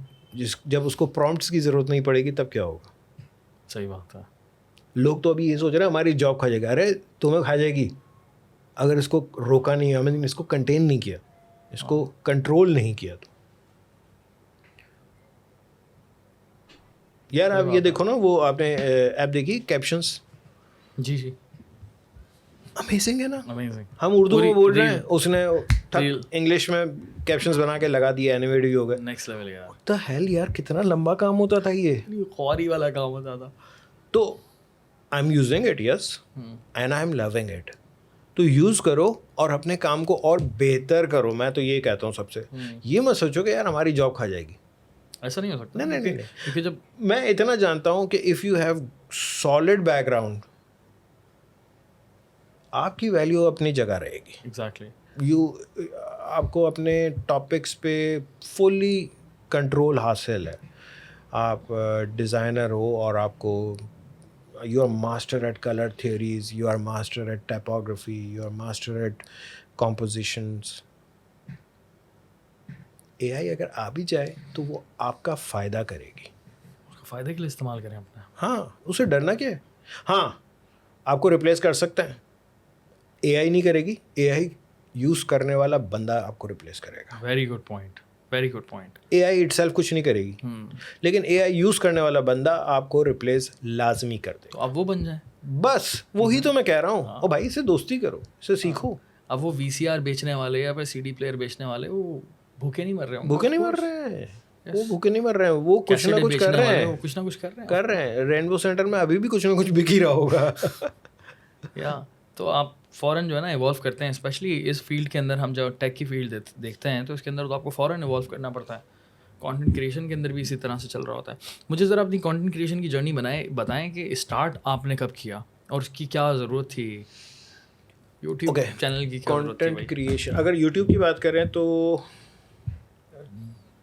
जब उसको प्रॉम्प्ट्स की ज़रूरत नहीं पड़ेगी तब क्या होगा? सही बात है। लोग तो अभी ये सोच रहे हैं हमारी जॉब खा जाएगा। अरे तुम्हें खा जाएगी अगर इसको रोका नहीं, हमें इसको कंटेन नहीं किया, इसको कंट्रोल नहीं किया तो। यार आप ये देखो ना, वो आपने ऐप देखी कैप्शंस? जी अमेजिंग है ना। अमेजिंग। हम उर्दू में बोल रहे हैं, उसने रील इंग्लिश में कैप्शंस बना के लगा दिया, एनिमेटेड भी हो गए। नेक्स्ट लेवल यार, द हेल यार, कितना लंबा काम होता था ये। ख्वारी वाला काम होता था। तो I am using it, yes, and I am loving it. तो यूज़ करो और अपने काम को और बेहतर करो। मैं तो ये कहता हूँ सबसे, ये मत सोचो कि यार हमारी जॉब खा जाएगी। ऐसा नहीं हो सकता। नहीं, क्योंकि जब मैं इतना जानता हूँ कि if you have solid background, आपकी वैल्यू अपनी जगह रहेगी। एग्जैक्टली आपको अपने टॉपिक्स पे फुल्ली कंट्रोल हासिल है। आप डिज़ाइनर हो और आपको you are master at colour theories, you are master at typography, you are master at compositions. AI अगर आ भी जाए तो वो आपका फ़ायदा करेगी, उसको फ़ायदे के लिए इस्तेमाल करें अपना। हाँ, उसे डरना क्या है। हाँ, आपको रिप्लेस कर सकते हैं, एआई नहीं करेगी, एआई यूज़ करने वाला बंदा आपको रिप्लेस करेगा। Very good point, very good point. AI itself कुछ नहीं करेगी, लेकिन एआई यूज़ करने वाला बंदा आपको रिप्लेस लाजमी कर दे। तो अब वो बन जाए, बस वही तो मैं कह रहा हूँ। ओ भाई, इससे दोस्ती करो, इससे सीखो। अब वो वीसीआर बेचने वाले या फिर सीडी प्लेयर बेचने वाले वो भूखे नहीं मर रहे होंगे। भूखे नहीं मर रहे हैं, वो भूखे नहीं मर रहे हैं, वो कुछ ना कुछ कर रहे हैं, कुछ ना कुछ कर रहे हैं। रेनबो सेंटर में अभी भी कुछ ना कुछ बिक ही रहा होगा। या तो आप फ़ौरन जो है ना इवॉल्व करते हैं, स्पेशली इस फील्ड के अंदर। हम जब टेक की फील्ड देखते हैं तो इसके अंदर तो आपको फ़ौरन इवॉल्व करना पड़ता है। कंटेंट क्रिएशन के अंदर भी इसी तरह से चल रहा होता है। मुझे ज़रा अपनी कंटेंट क्रिएशन की जर्नी बताएं कि स्टार्ट आपने कब किया और उसकी क्या ज़रूरत थी, यूट्यूब चैनल की क्या ज़रूरत थी? कंटेंट क्रिएशन, अगर यूट्यूब की बात करें तो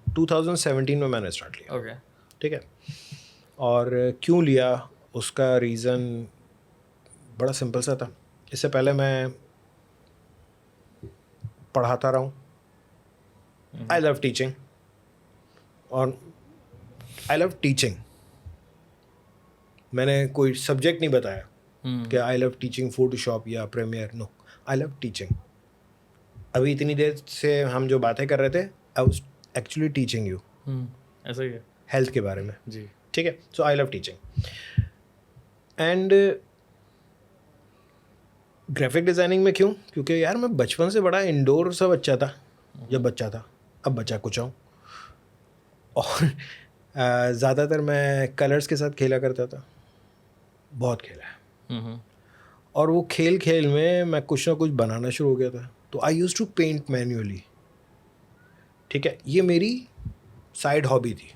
2017 में मैंने स्टार्ट लिया। ओके, ठीक है। और क्यों लिया, उसका रीज़न बड़ा सिंपल सा था। इससे पहले मैं पढ़ाता रहा हूँ, आई लव टीचिंग, और आई लव टीचिंग। मैंने कोई सब्जेक्ट नहीं बताया कि आई लव टीचिंग फोटोशॉप या Premiere, no, I love teaching. अभी इतनी देर से हम जो बातें कर रहे थे, I was actually teaching you ऐसा ही है हेल्थ के बारे में, जी। ठीक है। So I love teaching. And graphic designing में क्यों? क्योंकि यार मैं बचपन से बड़ा इंडोर सा बच्चा था जब बच्चा था, अब बच्चा कुछ हूँ। और ज़्यादातर मैं कलर्स के साथ खेला करता था, बहुत खेला है। और वो खेल खेल में मैं कुछ ना कुछ बनाना शुरू हो गया था। तो आई यूज़ टू पेंट मैन्युअली, ठीक है। ये मेरी साइड हॉबी थी,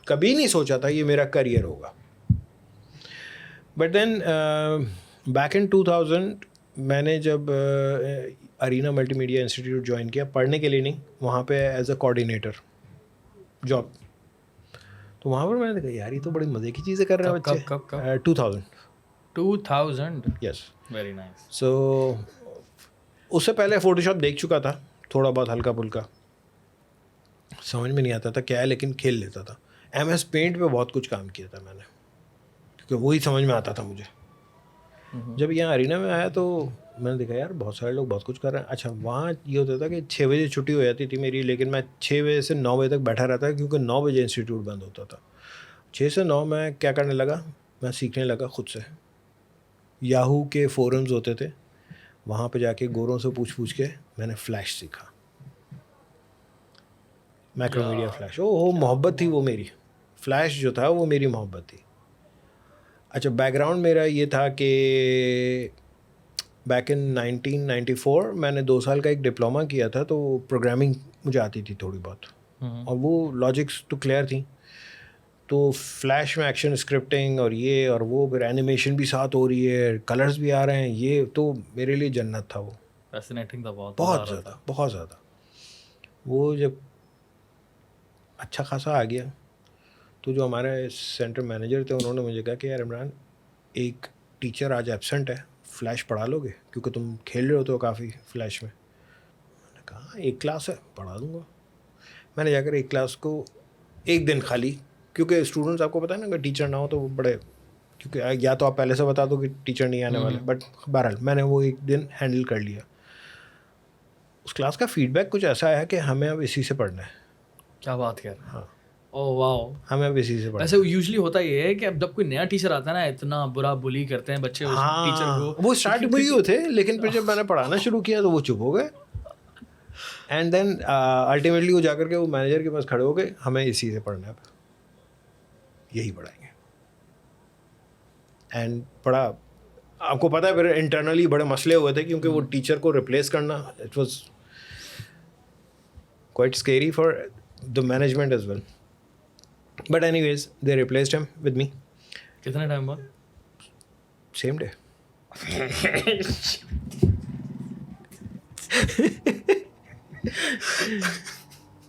कभी नहीं सोचा था ये मेरा करियर होगा। बट देन बैक इन 2000 मैंने जब अरीना मल्टीमीडिया इंस्टीट्यूट ज्वाइन किया, पढ़ने के लिए नहीं, वहाँ पे एज अ कोऑर्डिनेटर जॉब। तो वहाँ पर मैंने देखा यार ये तो बड़ी मज़े की चीज़ें कर रहे हैं बच्चे। कब 2000। 2000 यस। Very nice. सो उससे पहले फ़ोटोशॉप देख चुका था थोड़ा बहुत, हल्का फुल्का, समझ में नहीं आता था क्या है, लेकिन खेल लेता था। MS पेंट पे बहुत कुछ काम किया था मैंने, क्योंकि वही समझ में आता था मुझे। जब यहाँ अरीना में आया तो मैंने देखा यार बहुत सारे लोग बहुत कुछ कर रहे हैं। अच्छा, वहाँ ये होता था कि 6 बजे छुट्टी हो जाती थी मेरी, लेकिन मैं 6 बजे से 9 बजे तक बैठा रहता क्योंकि 9 बजे इंस्टीट्यूट बंद होता था। 6 से 9 मैं क्या करने लगा, मैं सीखने लगा खुद से। याहू के फोरम्स होते थे, वहाँ पे जाके गोरों से पूछ के मैंने फ्लैश सीखा, मैक्रोमीडिया फ्लैश। ओ मोहब्बत थी वो मेरी, फ्लैश जो था वो मेरी मोहब्बत थी। अच्छा, बैकग्राउंड मेरा ये था कि बैक इन 1994 मैंने 2 साल का एक डिप्लोमा किया था, तो प्रोग्रामिंग मुझे आती थी थोड़ी बहुत, और वो लॉजिक्स तो क्लियर थी। तो फ्लैश में एक्शन स्क्रिप्टिंग और ये और वो, फिर एनिमेशन भी साथ हो रही है, कलर्स भी आ रहे हैं, ये तो मेरे लिए जन्नत था वो। फैसिनेटिंग था, बहुत मज़ा आ बहुत रहा ज़्यादा, था। बहुत ज़्यादा। वो जब अच्छा खासा आ गया तो जो हमारे सेंटर मैनेजर थे उन्होंने मुझे कहा कि यार इमरान, एक टीचर आज एब्सेंट है, फ्लैश पढ़ा लोगे क्योंकि तुम खेल रहे होते हो काफ़ी फ्लैश में। मैंने कहा एक क्लास है, पढ़ा दूँगा। मैंने जाकर एक क्लास को एक दिन खाली, क्योंकि स्टूडेंट्स आपको पता है ना, अगर टीचर ना हो तो वो बड़े, क्योंकि या तो आप पहले से बता दो कि टीचर नहीं आने वाले, बट बहरहाल मैंने वो एक दिन हैंडल कर लिया। उस क्लास का फीडबैक कुछ ऐसा आया कि हमें अब इसी से पढ़ना है। क्या बात कर रहे हैं। हाँ, ओह वाओ। हमें अब इसी से पढ़ना वैसे है। यूजुअली होता ये है कि अब जब कोई नया टीचर आता है ना, इतना बुरा बुली करते हैं बच्चे उस टीचर को, हाँ, वो स्टार्ट में ही होते, लेकिन फिर जब मैंने पढ़ाना शुरू किया तो वो चुप हो गए। एंड देन अल्टीमेटली वो जाकर के वो मैनेजर के पास खड़े हो गए, हमें इसी से पढ़ना है, यही पढ़ाएंगे। एंड पढ़ा, आपको पता है फिर इंटरनली बड़े मसले हुए थे, क्योंकि वो टीचर को रिप्लेस करना, it was quite scary for the management as well. But anyways they replaced him with me, कितने टाइम बाद? Same day.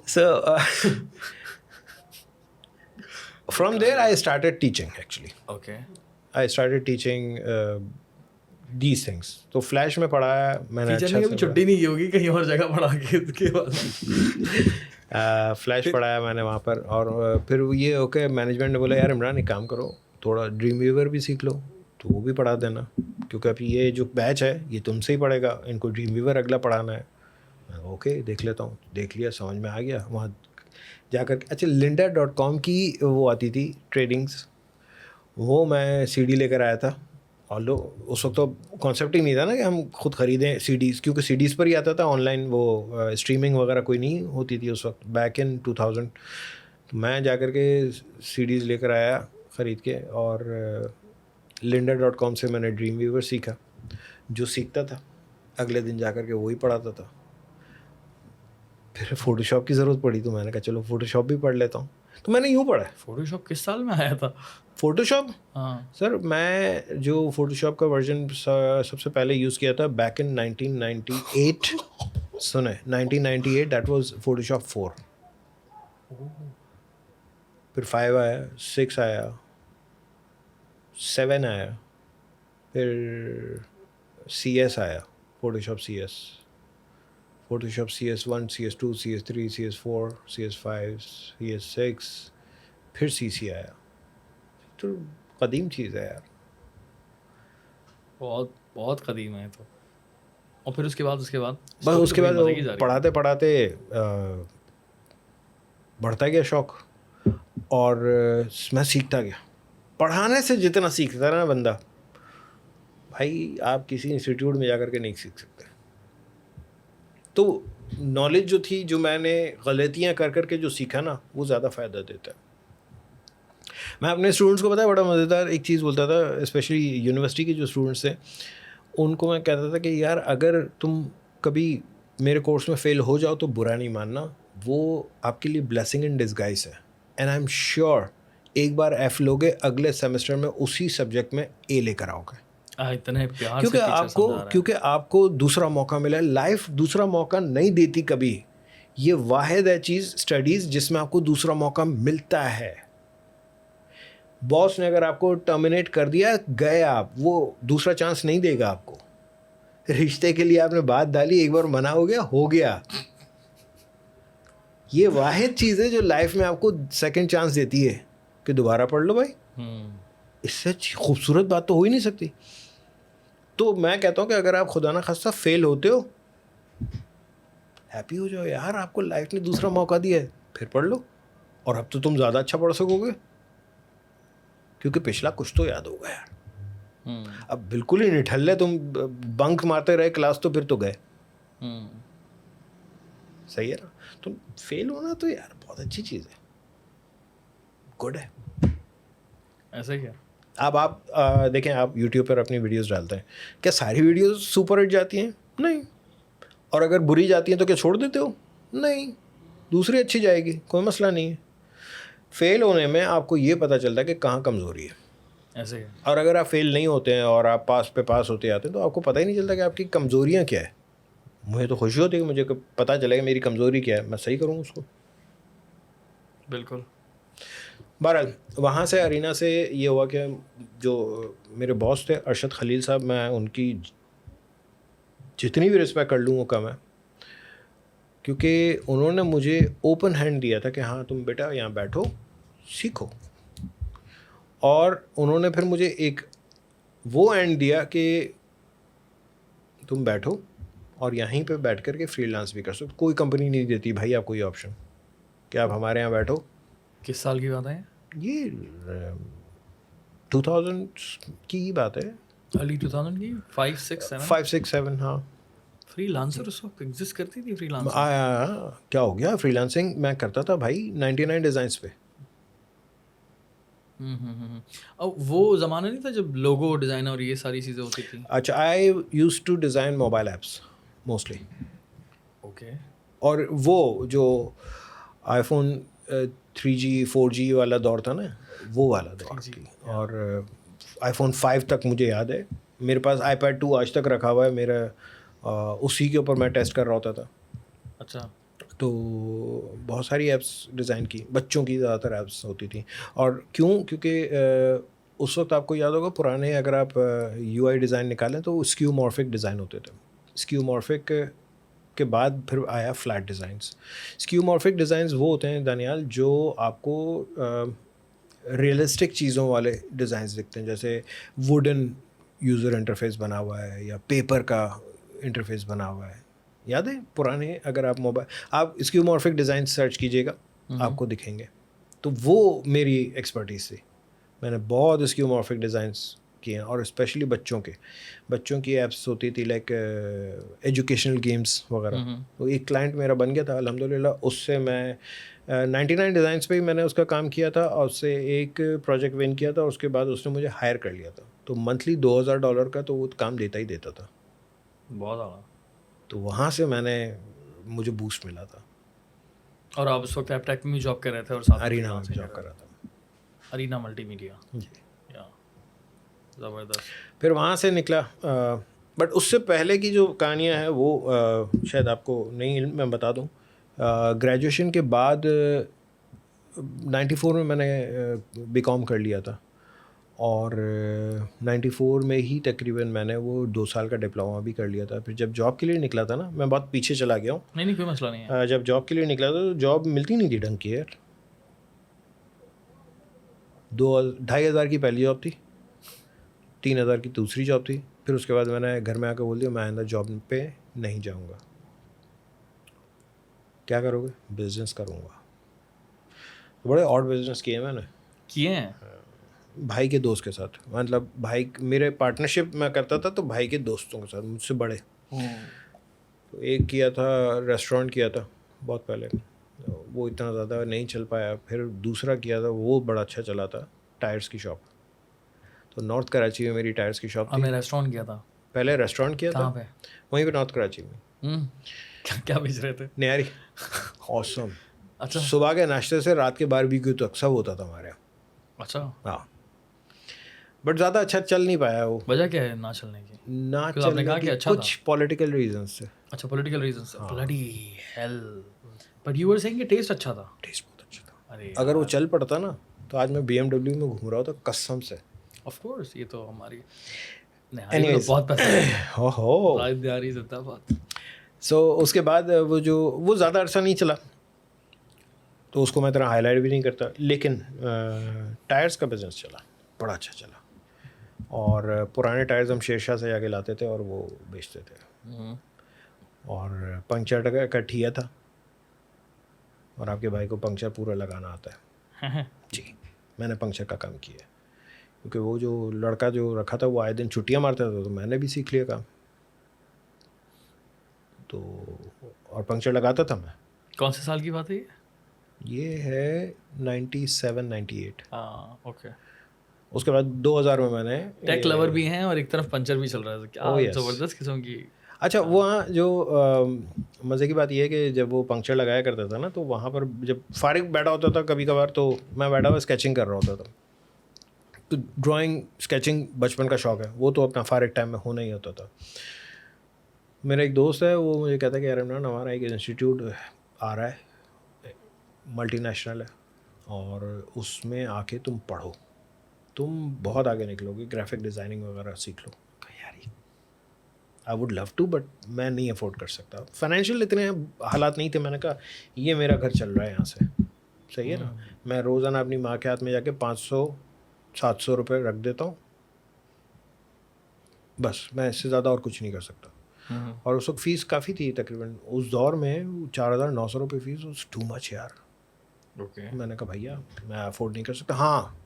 So from there I started teaching actually. Okay. I started teaching these things. तो Flash में पढ़ाया मैंने, teacher अच्छा ने से कभी छुट्टी नहीं की होगी कहीं और जगह पढ़ा के इसके बाद? फ्लैश पढ़ाया मैंने वहाँ पर। और फिर ये ओके, मैनेजमेंट ने बोला यार इमरान एक काम करो, थोड़ा ड्रीम वीवर भी सीख लो, तो वो भी पढ़ा देना, क्योंकि अभी ये जो बैच है ये तुमसे ही पढ़ेगा, इनको ड्रीम वीवर अगला पढ़ाना है। ओके देख लेता हूँ, देख लिया, समझ में आ गया। वहाँ जाकर अच्छा, lynda.com की वो आती थी ट्रेडिंग्स, वो मैं CD लेकर आया था। और लो उस वक्त तो कॉन्सेप्ट ही नहीं था ना कि हम खुद ख़रीदें CDs, क्योंकि CDs पर ही आता था ऑनलाइन, वो स्ट्रीमिंग वगैरह कोई नहीं होती थी उस वक्त, बैक इन 2000। तो मैं जाकर के CDs लेकर आया ख़रीद के, और lynda.com से मैंने ड्रीम वीवर सीखा। जो सीखता था अगले दिन जाकर के वही पढ़ाता था। फिर फ़ोटोशॉप की ज़रूरत पड़ी तो मैंने कहा चलो फ़ोटोशॉप भी पढ़ लेता हूँ, तो मैंने यूँ पढ़ा है। फोटोशॉप किस साल में आया था? फ़ोटोशॉप हाँ। सर, मैं जो फ़ोटोशॉप का वर्जन सबसे पहले यूज़ किया था बैक इन 1998। सुने 1998, दैट वाज फ़ोटोशॉप 4। फिर 5 आया, 6 आया, 7 आया, फिर CS आया, Photoshop CS, Photoshop CS1, CS2, CS3, CS4, CS5, CS6, फिर CC आया। तो कदीम चीज़ है यार। बहुत बहुत कदीम है तो। और फिर उसके बाद बस स्टोरी तो उसके बड़ी बाद मज़े की जा रही है। पढ़ाते पढ़ाते बढ़ता गया शौक़, और मैं सीखता गया। पढ़ाने से जितना सीखता है ना बंदा, भाई आप किसी इंस्टीट्यूट में जाकर के नहीं सीख सकते। तो नॉलेज जो थी, जो मैंने गलतियां कर कर के जो सीखा ना, वो ज़्यादा फ़ायदा देता है। मैं अपने स्टूडेंट्स को, पता है, बड़ा मज़ेदार एक चीज़ बोलता था, स्पेशली यूनिवर्सिटी के जो स्टूडेंट्स थे, उनको मैं कहता था कि यार अगर तुम कभी मेरे कोर्स में फ़ेल हो जाओ तो बुरा नहीं मानना, वो आपके लिए ब्लेसिंग इन डिस्गाइज है। एंड आई एम श्योर एक बार F लोगे, अगले सेमेस्टर में उसी सब्जेक्ट में A लेकर आओगे। इतने प्यार से टीचर समझा रहा है। क्योंकि आपको दूसरा मौका मिला है। लाइफ दूसरा मौका नहीं देती कभी। ये वाहिद है चीज़ स्टडीज़ जिसमें आपको दूसरा मौका मिलता है। बॉस ने अगर आपको टर्मिनेट कर दिया, गए आप, वो दूसरा चांस नहीं देगा आपको। रिश्ते के लिए आपने बात डाली, एक बार मना हो गया। ये वाहिद चीज़ है जो लाइफ में आपको सेकंड चांस देती है कि दोबारा पढ़ लो भाई। इससे खूबसूरत बात तो हो ही नहीं सकती। तो मैं कहता हूँ कि अगर आप खुदा ना खास्ता फेल होते हो, हैप्पी हो जाओ यार, आपको लाइफ ने दूसरा मौका दिया है, फिर पढ़ लो। और अब तो तुम ज़्यादा अच्छा पढ़ सकोगे, क्योंकि पिछला कुछ तो याद होगा यार। अब बिल्कुल ही निठल्ले तुम बंक मारते रहे क्लास, तो फिर तो गए। सही है ना? तो फेल होना तो यार बहुत अच्छी चीज़ है, गुड है। ऐसा क्या? अब आप देखें, आप YouTube पर अपनी वीडियोस डालते हैं, क्या सारी वीडियोस सुपर हिट जाती हैं? नहीं। और अगर बुरी जाती हैं तो क्या छोड़ देते हो? नहीं, दूसरी अच्छी जाएगी, कोई मसला नहीं है। फेल होने में आपको ये पता चलता है कि कहाँ कमज़ोरी है। ऐसे है। और अगर आप फेल नहीं होते हैं और आप पास पे पास होते आते हैं, तो आपको पता ही नहीं चलता कि आपकी कमज़ोरियाँ क्या है। मुझे तो खुशी होती है कि मुझे पता चलेगा मेरी कमज़ोरी क्या है, मैं सही करूँ उसको। बिल्कुल। बहरहाल वहाँ से, अरीना से ये हुआ कि जो मेरे बॉस थे अरशद खलील साहब, मैं उनकी जितनी भी रिस्पेक्ट कर लूँ वो कम है, क्योंकि उन्होंने मुझे ओपन हैंड दिया था कि हाँ तुम बेटा यहाँ बैठो, सीखो। और उन्होंने फिर मुझे एक वो हैंड दिया कि तुम बैठो और यहीं पे बैठ कर के फ्रीलांस भी कर सकते। कोई कंपनी नहीं देती भाई आपको ये ऑप्शन कि आप हमारे यहाँ बैठो। किस साल की बात है? ये 2000 की बात है, अर्ली 2000 की, 5, 6, 7। 5, 6, 7। हाँ, फ्रीलांसर उस वक्त एग्जिस्ट करती थी। फ्रीलांसर क्या हो गया, फ्रीलांसिंग मैं करता था भाई 99 डिज़ाइंस पे। अब वो ज़माना नहीं था जब लोगो डिज़ाइन और ये सारी चीज़ें होती थी? अच्छा, I used to design mobile apps mostly. Okay. और वो जो आईफोन 3G 4G वाला दौर था ना, वो वाला दौर 3G, की। और आईफोन 5 तक मुझे याद है, मेरे पास iPad 2 आज तक रखा हुआ है मेरा। उसी के ऊपर मैं टेस्ट कर रहा होता था। अच्छा। तो बहुत सारी ऐप्स डिज़ाइन की, बच्चों की ज़्यादातर ऐप्स होती थी। और क्यों? क्योंकि उस वक्त आपको याद होगा, पुराने अगर आप UI डिज़ाइन निकालें तो स्क्यूमॉर्फिक डिज़ाइन होते थे। स्क्यूमॉर्फिक के बाद फिर आया फ्लैट डिज़ाइंस। स्क्यूमॉर्फिक डिज़ाइंस वो होते हैं दानियाल, जो आपको रियलिस्टिक चीज़ों वाले डिज़ाइंस दिखते हैं, जैसे वुडन यूज़र इंटरफेस बना हुआ है या पेपर का इंटरफेस बना हुआ है। याद है पुराने, अगर आप मोबाइल, आप स्क्यूमॉर्फिक डिज़ाइन सर्च कीजिएगा आपको दिखेंगे। तो वो मेरी एक्सपर्टीज़ थी, मैंने बहुत स्क्यूमॉर्फिक डिज़ाइंस किए हैं। और स्पेशली बच्चों की ऐप्स होती थी, लाइक एजुकेशनल गेम्स वगैरह। तो एक क्लाइंट मेरा बन गया था अल्हम्दुलिल्लाह, उससे मैं 99 डिज़ाइंस पे ही मैंने उसका काम किया था, और उससे एक प्रोजेक्ट विन किया था। और उसके बाद उसने मुझे हायर कर लिया था। तो मंथली $2000 का तो वो काम देता ही देता था। बहुत ज़्यादा। तो वहाँ से मुझे बूस्ट मिला था। और आप उस वक्त एपटेक में भी जॉब कर रहे थे और साथ में अरीना में जॉब कर रहा था। अरीना मल्टीमीडिया जी, या ज़बरदस्त। फिर वहाँ से निकला। बट उससे पहले की जो कहानियाँ हैं वो शायद आपको नहीं, मैं बता दूँ। ग्रेजुएशन के बाद 94 में मैंने BCom कर लिया था। और 94 में ही तकरीबन मैंने वो 2 साल का डिप्लोमा भी कर लिया था। फिर जब जॉब के लिए निकला था ना, मैं बहुत पीछे चला गया हूँ। नहीं कोई मसला नहीं है। जब जॉब के लिए निकला था तो जॉब मिलती नहीं थी ढंग की यार। 2,500 की पहली जॉब थी, 3,000 की दूसरी जॉब थी। फिर उसके बाद मैंने घर में आकर बोल दिया मैं आइंदा जॉब पे नहीं जाऊँगा। क्या करोगे? बिजनेस करूँगा। बड़े ऑड बिजनेस किए मैंने, किए हैं? भाई के दोस्त के साथ। मतलब भाई मेरे पार्टनरशिप में करता था तो भाई के दोस्तों के साथ, मुझसे बड़े। तो एक किया था, रेस्टोरेंट किया था बहुत पहले, तो वो इतना ज़्यादा नहीं चल पाया। फिर दूसरा किया था, वो बड़ा अच्छा चला था, टायर्स की शॉप। तो नॉर्थ कराची में मेरी टायर्स की शॉप थी। मैं रेस्टोरेंट किया था। पहले रेस्टोरेंट किया कहाँ था पे? वहीं पे नॉर्थ कराची में। क्या बेच रहे थे? न्यारी। ऑसम। अच्छा सुबह के नाश्ते से रात के बारबेक्यू तक सब होता था हमारे यहाँ। अच्छा, हाँ, बट ज़्यादा अच्छा चल नहीं पाया वो। वजह क्या है ना चलने की? ना कुछ आपने चलने कहा की कि अच्छा कुछ पॉलिटिकल रीजन से। अच्छा, पॉलिटिकल रीजन से। Bloody hell, but you were saying कि टेस्ट अच्छा था। टेस्ट बहुत अच्छा था। अरे अगर वो चल पड़ता ना तो आज मैं BMW में घूम रहा होता कसम से। ऑफ कोर्स, ये तो हमारी नहीं तो Anyways, बहुत पैसा है। हो दिहाड़ी जिंदाबाद। सो उसके बाद वो ज़्यादा अरसा नहीं चला, तो उसको मैं तरह हाईलाइट भी नहीं करता। लेकिन टायर्स का बिज़नेस चला, बड़ा अच्छा चला। और पुराने टायर्स हम शेरशाह से जाके लाते थे और वो बेचते थे। और पंक्चर का ठिया था, और आपके भाई को पंक्चर पूरा लगाना आता है। जी, मैंने पंक्चर का काम किया, क्योंकि वो जो लड़का जो रखा था वो आए दिन छुट्टियां मारता था, तो मैंने भी सीख लिया काम। तो और पंक्चर लगाता था मैं। कौन से साल की बात है ये है 97 98। हाँ ओके। उसके बाद 2000 में मैंने टेक लवर भी हैं और एक तरफ पंचर भी चल रहा है, क्या yes. जबरदस्त किस्म की। अच्छा, वहाँ जो मज़े की बात ये है कि जब वो पंक्चर लगाया करता था ना, तो वहाँ पर जब फारिग बैठा होता था कभी कभार, तो मैं बैठा हुआ स्केचिंग कर रहा होता था। तो ड्राइंग स्केचिंग बचपन का शौक़ है, वो तो अपना फारिग टाइम में होना ही होता था। मेरा एक दोस्त है, वो मुझे कहता है कि यार इमरान, हमारा एक इंस्टीट्यूट आ रहा है, मल्टीनेशनल है, और उसमें आके तुम पढ़ो, तुम बहुत आगे निकलोगे, ग्राफिक डिज़ाइनिंग वगैरह सीख लो। यार I would love to, but मैं नहीं अफोर्ड कर सकता, फाइनेंशियल इतने हालात नहीं थे। मैंने कहा ये मेरा घर चल रहा है यहाँ से, सही है ना। मैं रोज़ाना अपनी माँ के हाथ में जाके 500-700 रुपये रख देता हूँ, बस मैं इससे ज़्यादा और कुछ नहीं कर सकता। और उस वक्त फ़ीस काफ़ी थी, तकरीबन उस दौर में 4,900 रुपये फ़ीस वाज टू मच यार। ओके। मैंने कहा भैया मैं अफोर्ड नहीं कर सकता। हाँ,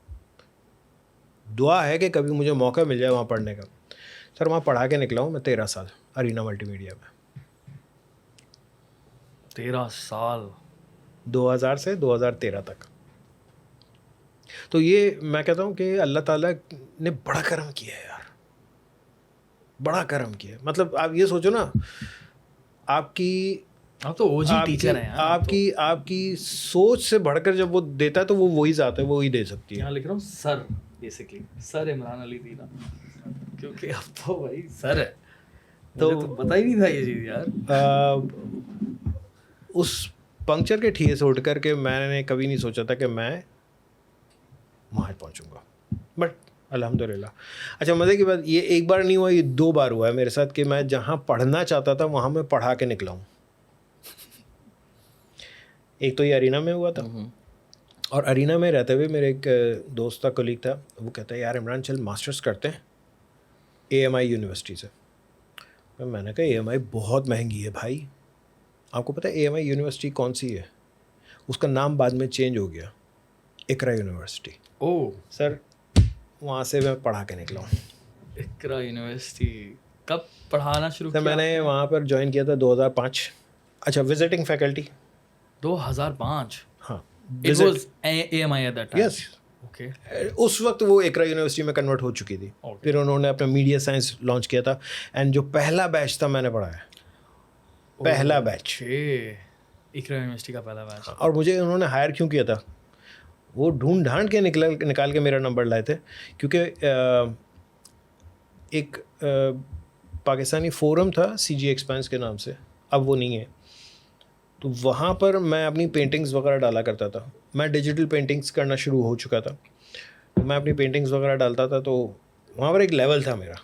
दुआ है कि कभी मुझे मौका मिल जाए वहाँ पढ़ने का। सर वहाँ पढ़ा के निकला हूँ मैं 13 साल अरीना मल्टीमीडिया में। 13 साल, 2000 से 2013 तक। तो ये मैं कहता हूँ कि अल्लाह ताला ने बड़ा करम किया है यार, बड़ा करम किया है। मतलब आप ये सोचो ना, आपकी आप तो ओजी टीचर हैं यार। आपकी सोच से बढ़कर जब वो देता है तो वो वही ज़ात है, वो ही दे सकती है। यहाँ लिख रहा हूँ sir, basically sir Imran Ali Dina, क्योंकि अब तो भाई सर है। तो पता ही नहीं था ये चीज़ यार। उस पंक्चर के ठिए से उठ कर के मैंने कभी नहीं सोचा था कि मैं वहाँ पहुँचूँगा, बट अल्हम्दुलिल्लाह। अच्छा, मज़े की बात ये एक बार नहीं हुआ, ये 2 बार हुआ है मेरे साथ कि मैं जहाँ पढ़ना चाहता था वहाँ मैं पढ़ा के निकला हूँ। एक तो ये अरीना में हुआ था, और अरीना में रहते हुए मेरे एक दोस्त था, कलीग था, वो कहता है यार इमरान चल मास्टर्स करते हैं AMI यूनिवर्सिटी से। मैंने कहा AMI बहुत महंगी है भाई। आपको पता है AMI यूनिवर्सिटी कौन सी है? उसका नाम बाद में चेंज हो गया, इकरा यूनिवर्सिटी। ओह सर वहाँ से मैं पढ़ा के निकला हूँ। इकरा यूनिवर्सिटी कब पढ़ाना शुरू सर किया? मैंने वहाँ पर ज्वाइन किया था 2005। अच्छा, विजिटिंग फैकल्टी 2005। हाँ, it was AMI eight that time. Yes. Okay. उस वक्त वो इकरा यूनिवर्सिटी में कन्वर्ट हो चुकी थी। फिर उन्होंने अपना मीडिया साइंस लॉन्च किया था, एंड जो पहला बैच था मैंने पढ़ाया, पहला बैच। इकरा यूनिवर्सिटी का पहला बैच। और मुझे उन्होंने हायर क्यों किया था? वो ढूंढ ढांड के निकाल के मेरा नंबर लाए थे, क्योंकि एक पाकिस्तानी फोरम था CG एक्सपेंस के नाम से, अब वो नहीं है। तो वहाँ पर मैं अपनी पेंटिंग्स वगैरह डाला करता था। मैं डिजिटल पेंटिंग्स करना शुरू हो चुका था। तो मैं अपनी पेंटिंग्स वगैरह डालता था, तो वहाँ पर एक लेवल था मेरा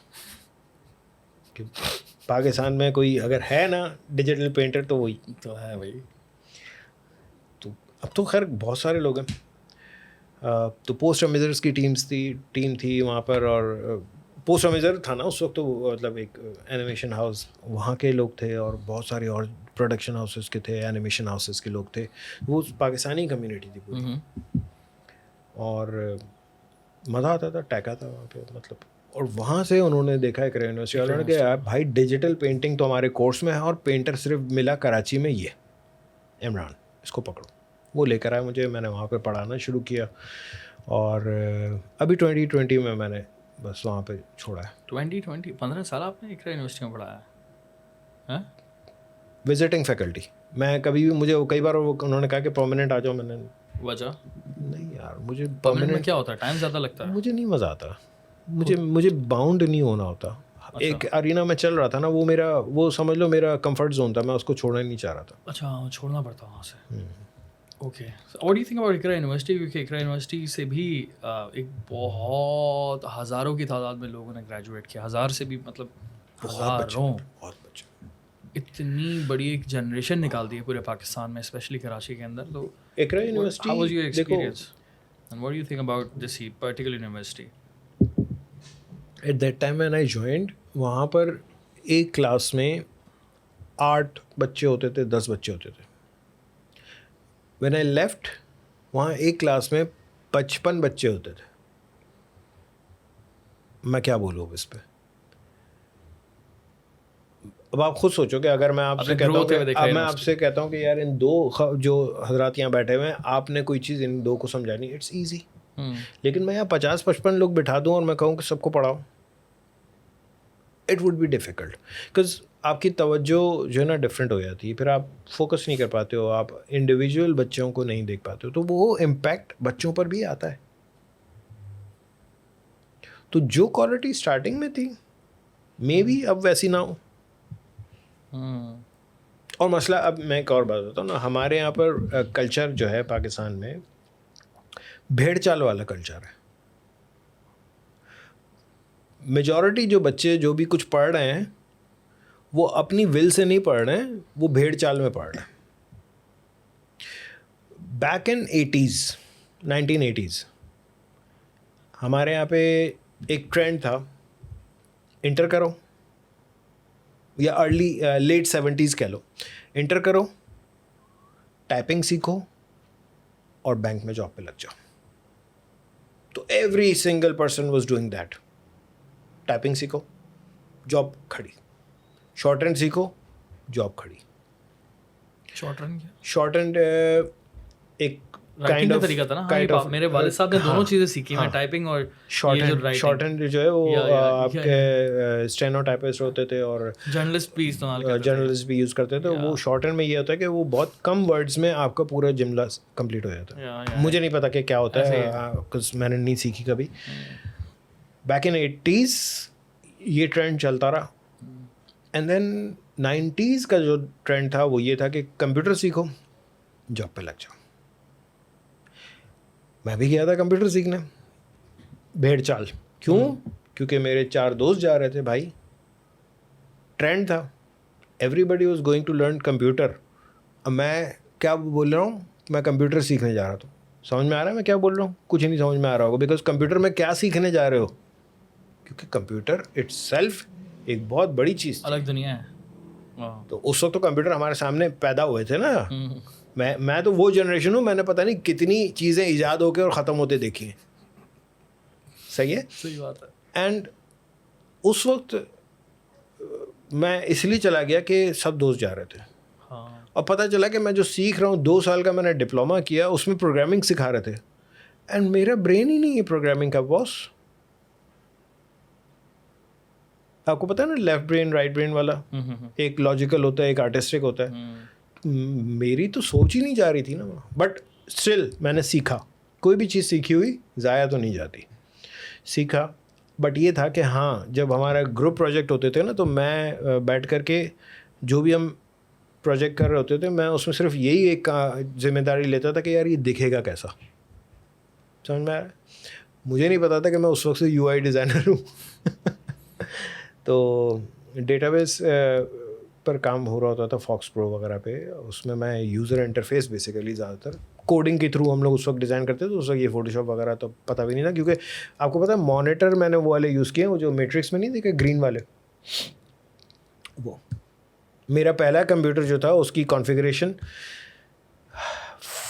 कि पाकिस्तान में कोई अगर है ना डिजिटल पेंटर तो वही तो है भाई। तो अब तो खैर बहुत सारे लोग हैं। तो पोस्ट अमेजर्स की टीम थी वहाँ पर, और पोस्ट अमेजर था ना उस वक्त, तो मतलब एक एनिमेशन हाउस, वहाँ के लोग थे, और बहुत सारे और प्रोडक्शन हाउसेस के थे, एनिमेशन हाउसेस के लोग थे। वो पाकिस्तानी कम्युनिटी थी पूरी, और मज़ा आता था, टैका था वहाँ पे मतलब। और वहाँ से उन्होंने देखा एक यूनिवर्सिटी वालों ने कि यार भाई डिजिटल पेंटिंग तो हमारे कोर्स में है, और पेंटर सिर्फ मिला कराची में, ये इमरान, इसको पकड़ो। वो लेकर आया मुझे, मैंने वहाँ पे पढ़ाना शुरू किया, और अभी 2020 में मैंने बस वहाँ पे छोड़ा है। 2020 15 साल आपने इकरा यूनिवर्सिटी में पढ़ाया है? Visiting faculty. मैं कभी भी, मुझे कई बार उन्होंने कहा कि परमानेंट आ जाओ, मैंने वजह नहीं यार, मुझे परमानेंट में क्या होता है, टाइम ज़्यादा लगता है? मुझे नहीं मज़ा आता, मुझे बाउंड नहीं होना होता। एक अरीना में चल रहा था ना, वो मेरा, वो समझ लो मेरा कंफर्ट जोन था, मैं उसको छोड़ना ही नहीं चाह रहा था। अच्छा, छोड़ना पड़ता वहाँ से। Okay, what do you think about Iqra university? क्योंकि इकरा यूनिवर्सिटी से भी एक बहुत हज़ारों की तादाद में लोगों ने ग्रेजुएट किया, हज़ार से भी मतलब हज़ारों, बहुत बच्चे, इतनी बड़ी एक जनरेशन निकाल दी है पूरे पाकिस्तान में, स्पेशली कराची के अंदर। तो Iqra university, how was your experience and what do you think about this particular university? At that time when I joined, वहाँ पर एक क्लास में 8 बच्चे होते थे, 10 बच्चे होते थे। व्हेन आई लेफ्ट, वहाँ एक क्लास में 55 बच्चे होते थे। मैं क्या बोलूँ अब इस पे? अब आप खुद सोचो कि अगर मैं आपसे कहता हूँ कि अब मैं आपसे कहता हूँ कि यार इन दो जो हजरात यहाँ बैठे हुए हैं, आपने कोई चीज़ इन दो को समझानी, इट्स ईजी। लेकिन मैं यहाँ 50-55 लोग बिठा दूँ और मैं कहूँ कि सबको पढ़ाओ, it would be difficult, because आपकी तवज्जो जो है ना डिफरेंट हो जाती है, फिर आप फोकस नहीं कर पाते हो, आप इंडिविजुअल बच्चों को नहीं देख पाते हो, तो वो इम्पैक्ट बच्चों पर भी आता है। तो जो क्वालिटी स्टार्टिंग में थी, मे बी अब वैसी ना हो। और मसला, अब मैं एक और बात बताता हूँ ना, हमारे यहाँ पर कल्चर जो है पाकिस्तान में, भेड़ चाल वाला कल्चर है। मेजॉरिटी जो बच्चे जो भी कुछ पढ़ रहे हैं, वो अपनी विल से नहीं पढ़ रहे हैं, वो भेड़ चाल में पढ़ रहे हैं। बैक इन 1980s हमारे यहाँ पे एक ट्रेंड था, इंटर करो, या अर्ली लेट 70s कह लो, इंटर करो, टाइपिंग सीखो और बैंक में जॉब पे लग जाओ। तो every single person was doing that. Typing सीखो, जॉब खड़ी, शॉर्ट हैंड सीखो, जॉब खड़ी। शॉर्ट हैंड क्या? शॉर्ट हैंड एक राइटिंग का तरीका था ना। मेरे वालिद साहब ने दोनों चीज़ें सीखी, मैं टाइपिंग और शॉर्ट हैंड जो है वो आपके स्टेनोटाइपिस्ट होते थे, और जर्नलिस्ट भी इस्तेमाल करते थे, जर्नलिस्ट भी यूज़ करते थे। वो शॉर्ट हैंड में ये होता है कि वो बहुत कम वर्ड्स में आपका पूरा जुमला कंप्लीट हो जाता है। मुझे नहीं पता कि क्या होता है, बिकॉज मैंने नहीं सीखी कभी। बैक इन 80s ये ट्रेंड चलता रहा, एंड देन 90s का जो ट्रेंड था वो ये था कि कंप्यूटर सीखो, जॉब पे लग जाओ। मैं भी गया था कंप्यूटर सीखने, भेड़ चाल। क्यों? क्योंकि मेरे 4 दोस्त जा रहे थे भाई, ट्रेंड था, everybody was going to learn computer. अब मैं क्या बोल रहा हूँ, मैं कंप्यूटर सीखने जा रहा था। समझ में आ रहा है मैं क्या बोल रहा हूँ? कुछ नहीं समझ में आ रहा होगा, बिकॉज कंप्यूटर में क्या सीखने जा रहे हो, क्योंकि कंप्यूटर इट्सेल्फ एक बहुत बड़ी चीज़, अलग दुनिया है। तो उस वक्त तो कंप्यूटर हमारे सामने पैदा हुए थे ना। मैं तो वो जनरेशन हूँ, मैंने पता नहीं कितनी चीज़ें ईजाद होकर और ख़त्म होते देखी हैं। सही है, सही बात है। एंड उस वक्त मैं इसलिए चला गया कि सब दोस्त जा रहे थे। हाँ। और पता चला कि मैं जो सीख रहा हूँ, 2 साल का मैंने डिप्लोमा किया, उसमें प्रोग्रामिंग सिखा रहे थे, एंड मेरा ब्रेन ही नहीं है प्रोग्रामिंग का बॉस। आपको पता है ना, लेफ्ट ब्रेन राइट ब्रेन वाला, एक लॉजिकल होता है, एक आर्टिस्टिक होता है। मेरी तो सोच ही नहीं जा रही थी ना, बट स्टिल मैंने सीखा। कोई भी चीज़ सीखी हुई ज़ाया तो नहीं जाती, सीखा। बट ये था कि हाँ, जब हमारा ग्रुप प्रोजेक्ट होते थे ना, तो मैं बैठ कर के जो भी हम प्रोजेक्ट कर रहे होते थे, मैं उसमें सिर्फ यही एक जिम्मेदारी लेता था कि यार ये दिखेगा कैसा, समझ में आ रहा है। मुझे नहीं पता था कि मैं उस वक्त से UI डिज़ाइनर हूँ। तो डेटाबेस पर काम हो रहा होता था फॉक्स प्रो वगैरह पे, उसमें मैं यूज़र इंटरफेस बेसिकली ज़्यादातर कोडिंग के थ्रू हम लोग उस वक्त डिज़ाइन करते थे, तो उस वक्त ये फोटोशॉप वगैरह तो पता भी नहीं था, क्योंकि आपको पता है मॉनिटर मैंने वो वाले यूज़ किए, वो जो मैट्रिक्स में नहीं देखे ग्रीन वाले, वो मेरा पहला कंप्यूटर जो था उसकी कॉन्फ़िगरेशन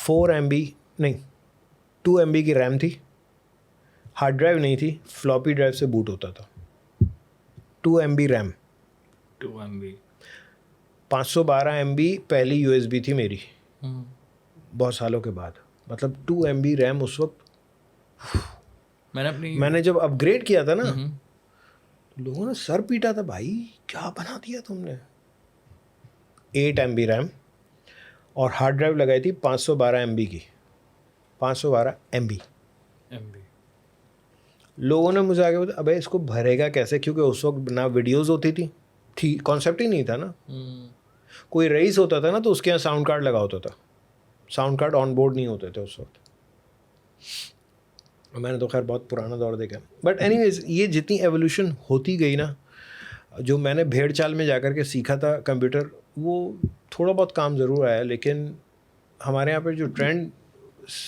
4 MB नहीं 2 MB की रैम थी, हार्ड ड्राइव नहीं थी, फ्लॉपी ड्राइव से बूट होता था, 2 MB रैम, 2 MB 512 MB पहली USB थी मेरी बहुत सालों के बाद, मतलब 2 MB रैम उस वक्त। मैंने जब अपग्रेड किया था ना, लोगों ने सर पीटा था, भाई क्या बना दिया तुमने। 8 MB रैम और हार्ड ड्राइव लगाई थी 512 MB की, 512 MB। लोगों ने मुझे आगे बताया अबे इसको भरेगा कैसे, क्योंकि उस वक्त ना वीडियोस होती थी कॉन्सेप्ट ही नहीं था ना। कोई रईस होता था ना तो उसके यहाँ साउंड कार्ड लगा होता था, साउंड कार्ड ऑन बोर्ड नहीं होते थे उस वक्त। मैंने तो खैर बहुत पुराना दौर देखा, बट एनीवेज ये जितनी एवोल्यूशन होती गई ना, जो मैंने भेड़ चाल में जाकर के सीखा था कंप्यूटर, वो थोड़ा बहुत काम ज़रूर आया, लेकिन हमारे यहाँ पे जो ट्रेंड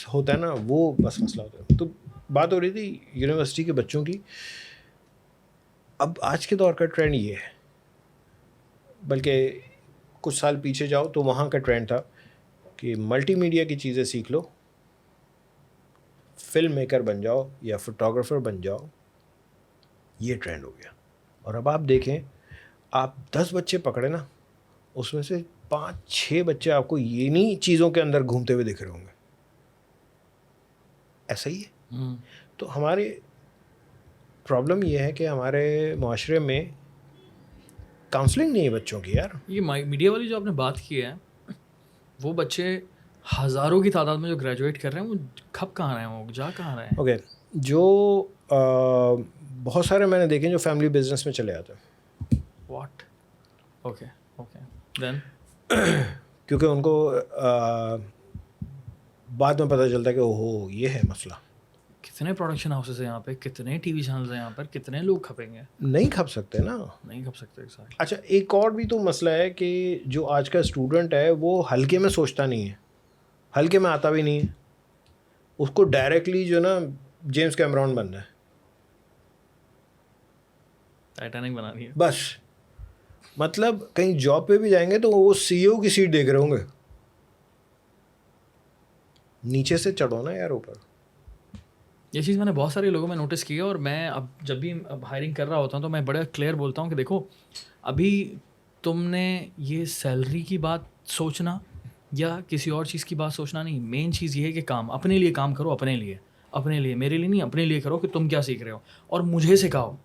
होता है ना वो बस मसला होता है। तो बात हो रही थी यूनिवर्सिटी के बच्चों की, अब आज के दौर का ट्रेंड ये है, बल्कि कुछ साल पीछे जाओ तो वहाँ का ट्रेंड था कि मल्टीमीडिया की चीज़ें सीख लो, फिल्म मेकर बन जाओ या फोटोग्राफर बन जाओ, ये ट्रेंड हो गया। और अब आप देखें, आप 10 बच्चे पकड़े ना, उसमें से 5-6 बच्चे आपको ये नहीं चीज़ों के अंदर घूमते हुए दिख रहे होंगे। ऐसा ही है। तो हमारे प्रॉब्लम ये है कि हमारे माशरे में काउंसलिंग नहीं है बच्चों की यार। ये मीडिया वाली जो आपने बात की है, वो बच्चे हज़ारों की तादाद में जो ग्रेजुएट कर रहे हैं, वो खप कहाँ रहे हैं, वो जा कहाँ रहे हैं? ओके, जो बहुत सारे मैंने देखे जो फैमिली बिजनेस में चले आते हैं। व्हाट? ओके देन क्योंकि उनको बाद में पता चलता है कि ओहो ये है मसला। कितने प्रोडक्शन हाउसेस हैं यहाँ पे, कितने टीवी चैनल्स हैं यहाँ पर, कितने लोग खपेंगे? नहीं खप सकते ना, नहीं खप सकते exactly। अच्छा एक और भी तो मसला है कि जो आज का स्टूडेंट है वो हल्के में सोचता नहीं है, हल्के में आता भी नहीं है, उसको डायरेक्टली जो ना जेम्स कैमरॉन बनना है, टाइटैनिक बना रही है बस। मतलब कहीं जॉब पे भी जाएंगे तो वो CEO की सीट देख रहे होंगे, नीचे से चढ़ो ना यार ऊपर। ये चीज़ मैंने बहुत सारे लोगों में नोटिस की है, और मैं अब जब भी हायरिंग कर रहा होता हूँ तो मैं बड़ा क्लियर बोलता हूँ कि देखो, अभी तुमने ये सैलरी की बात सोचना या किसी और चीज़ की बात सोचना नहीं, मेन चीज़ ये है कि काम, अपने लिए काम करो, अपने लिए, मेरे लिए नहीं, अपने लिए करो कि तुम क्या सीख रहे हो, और मुझे सिखाओ,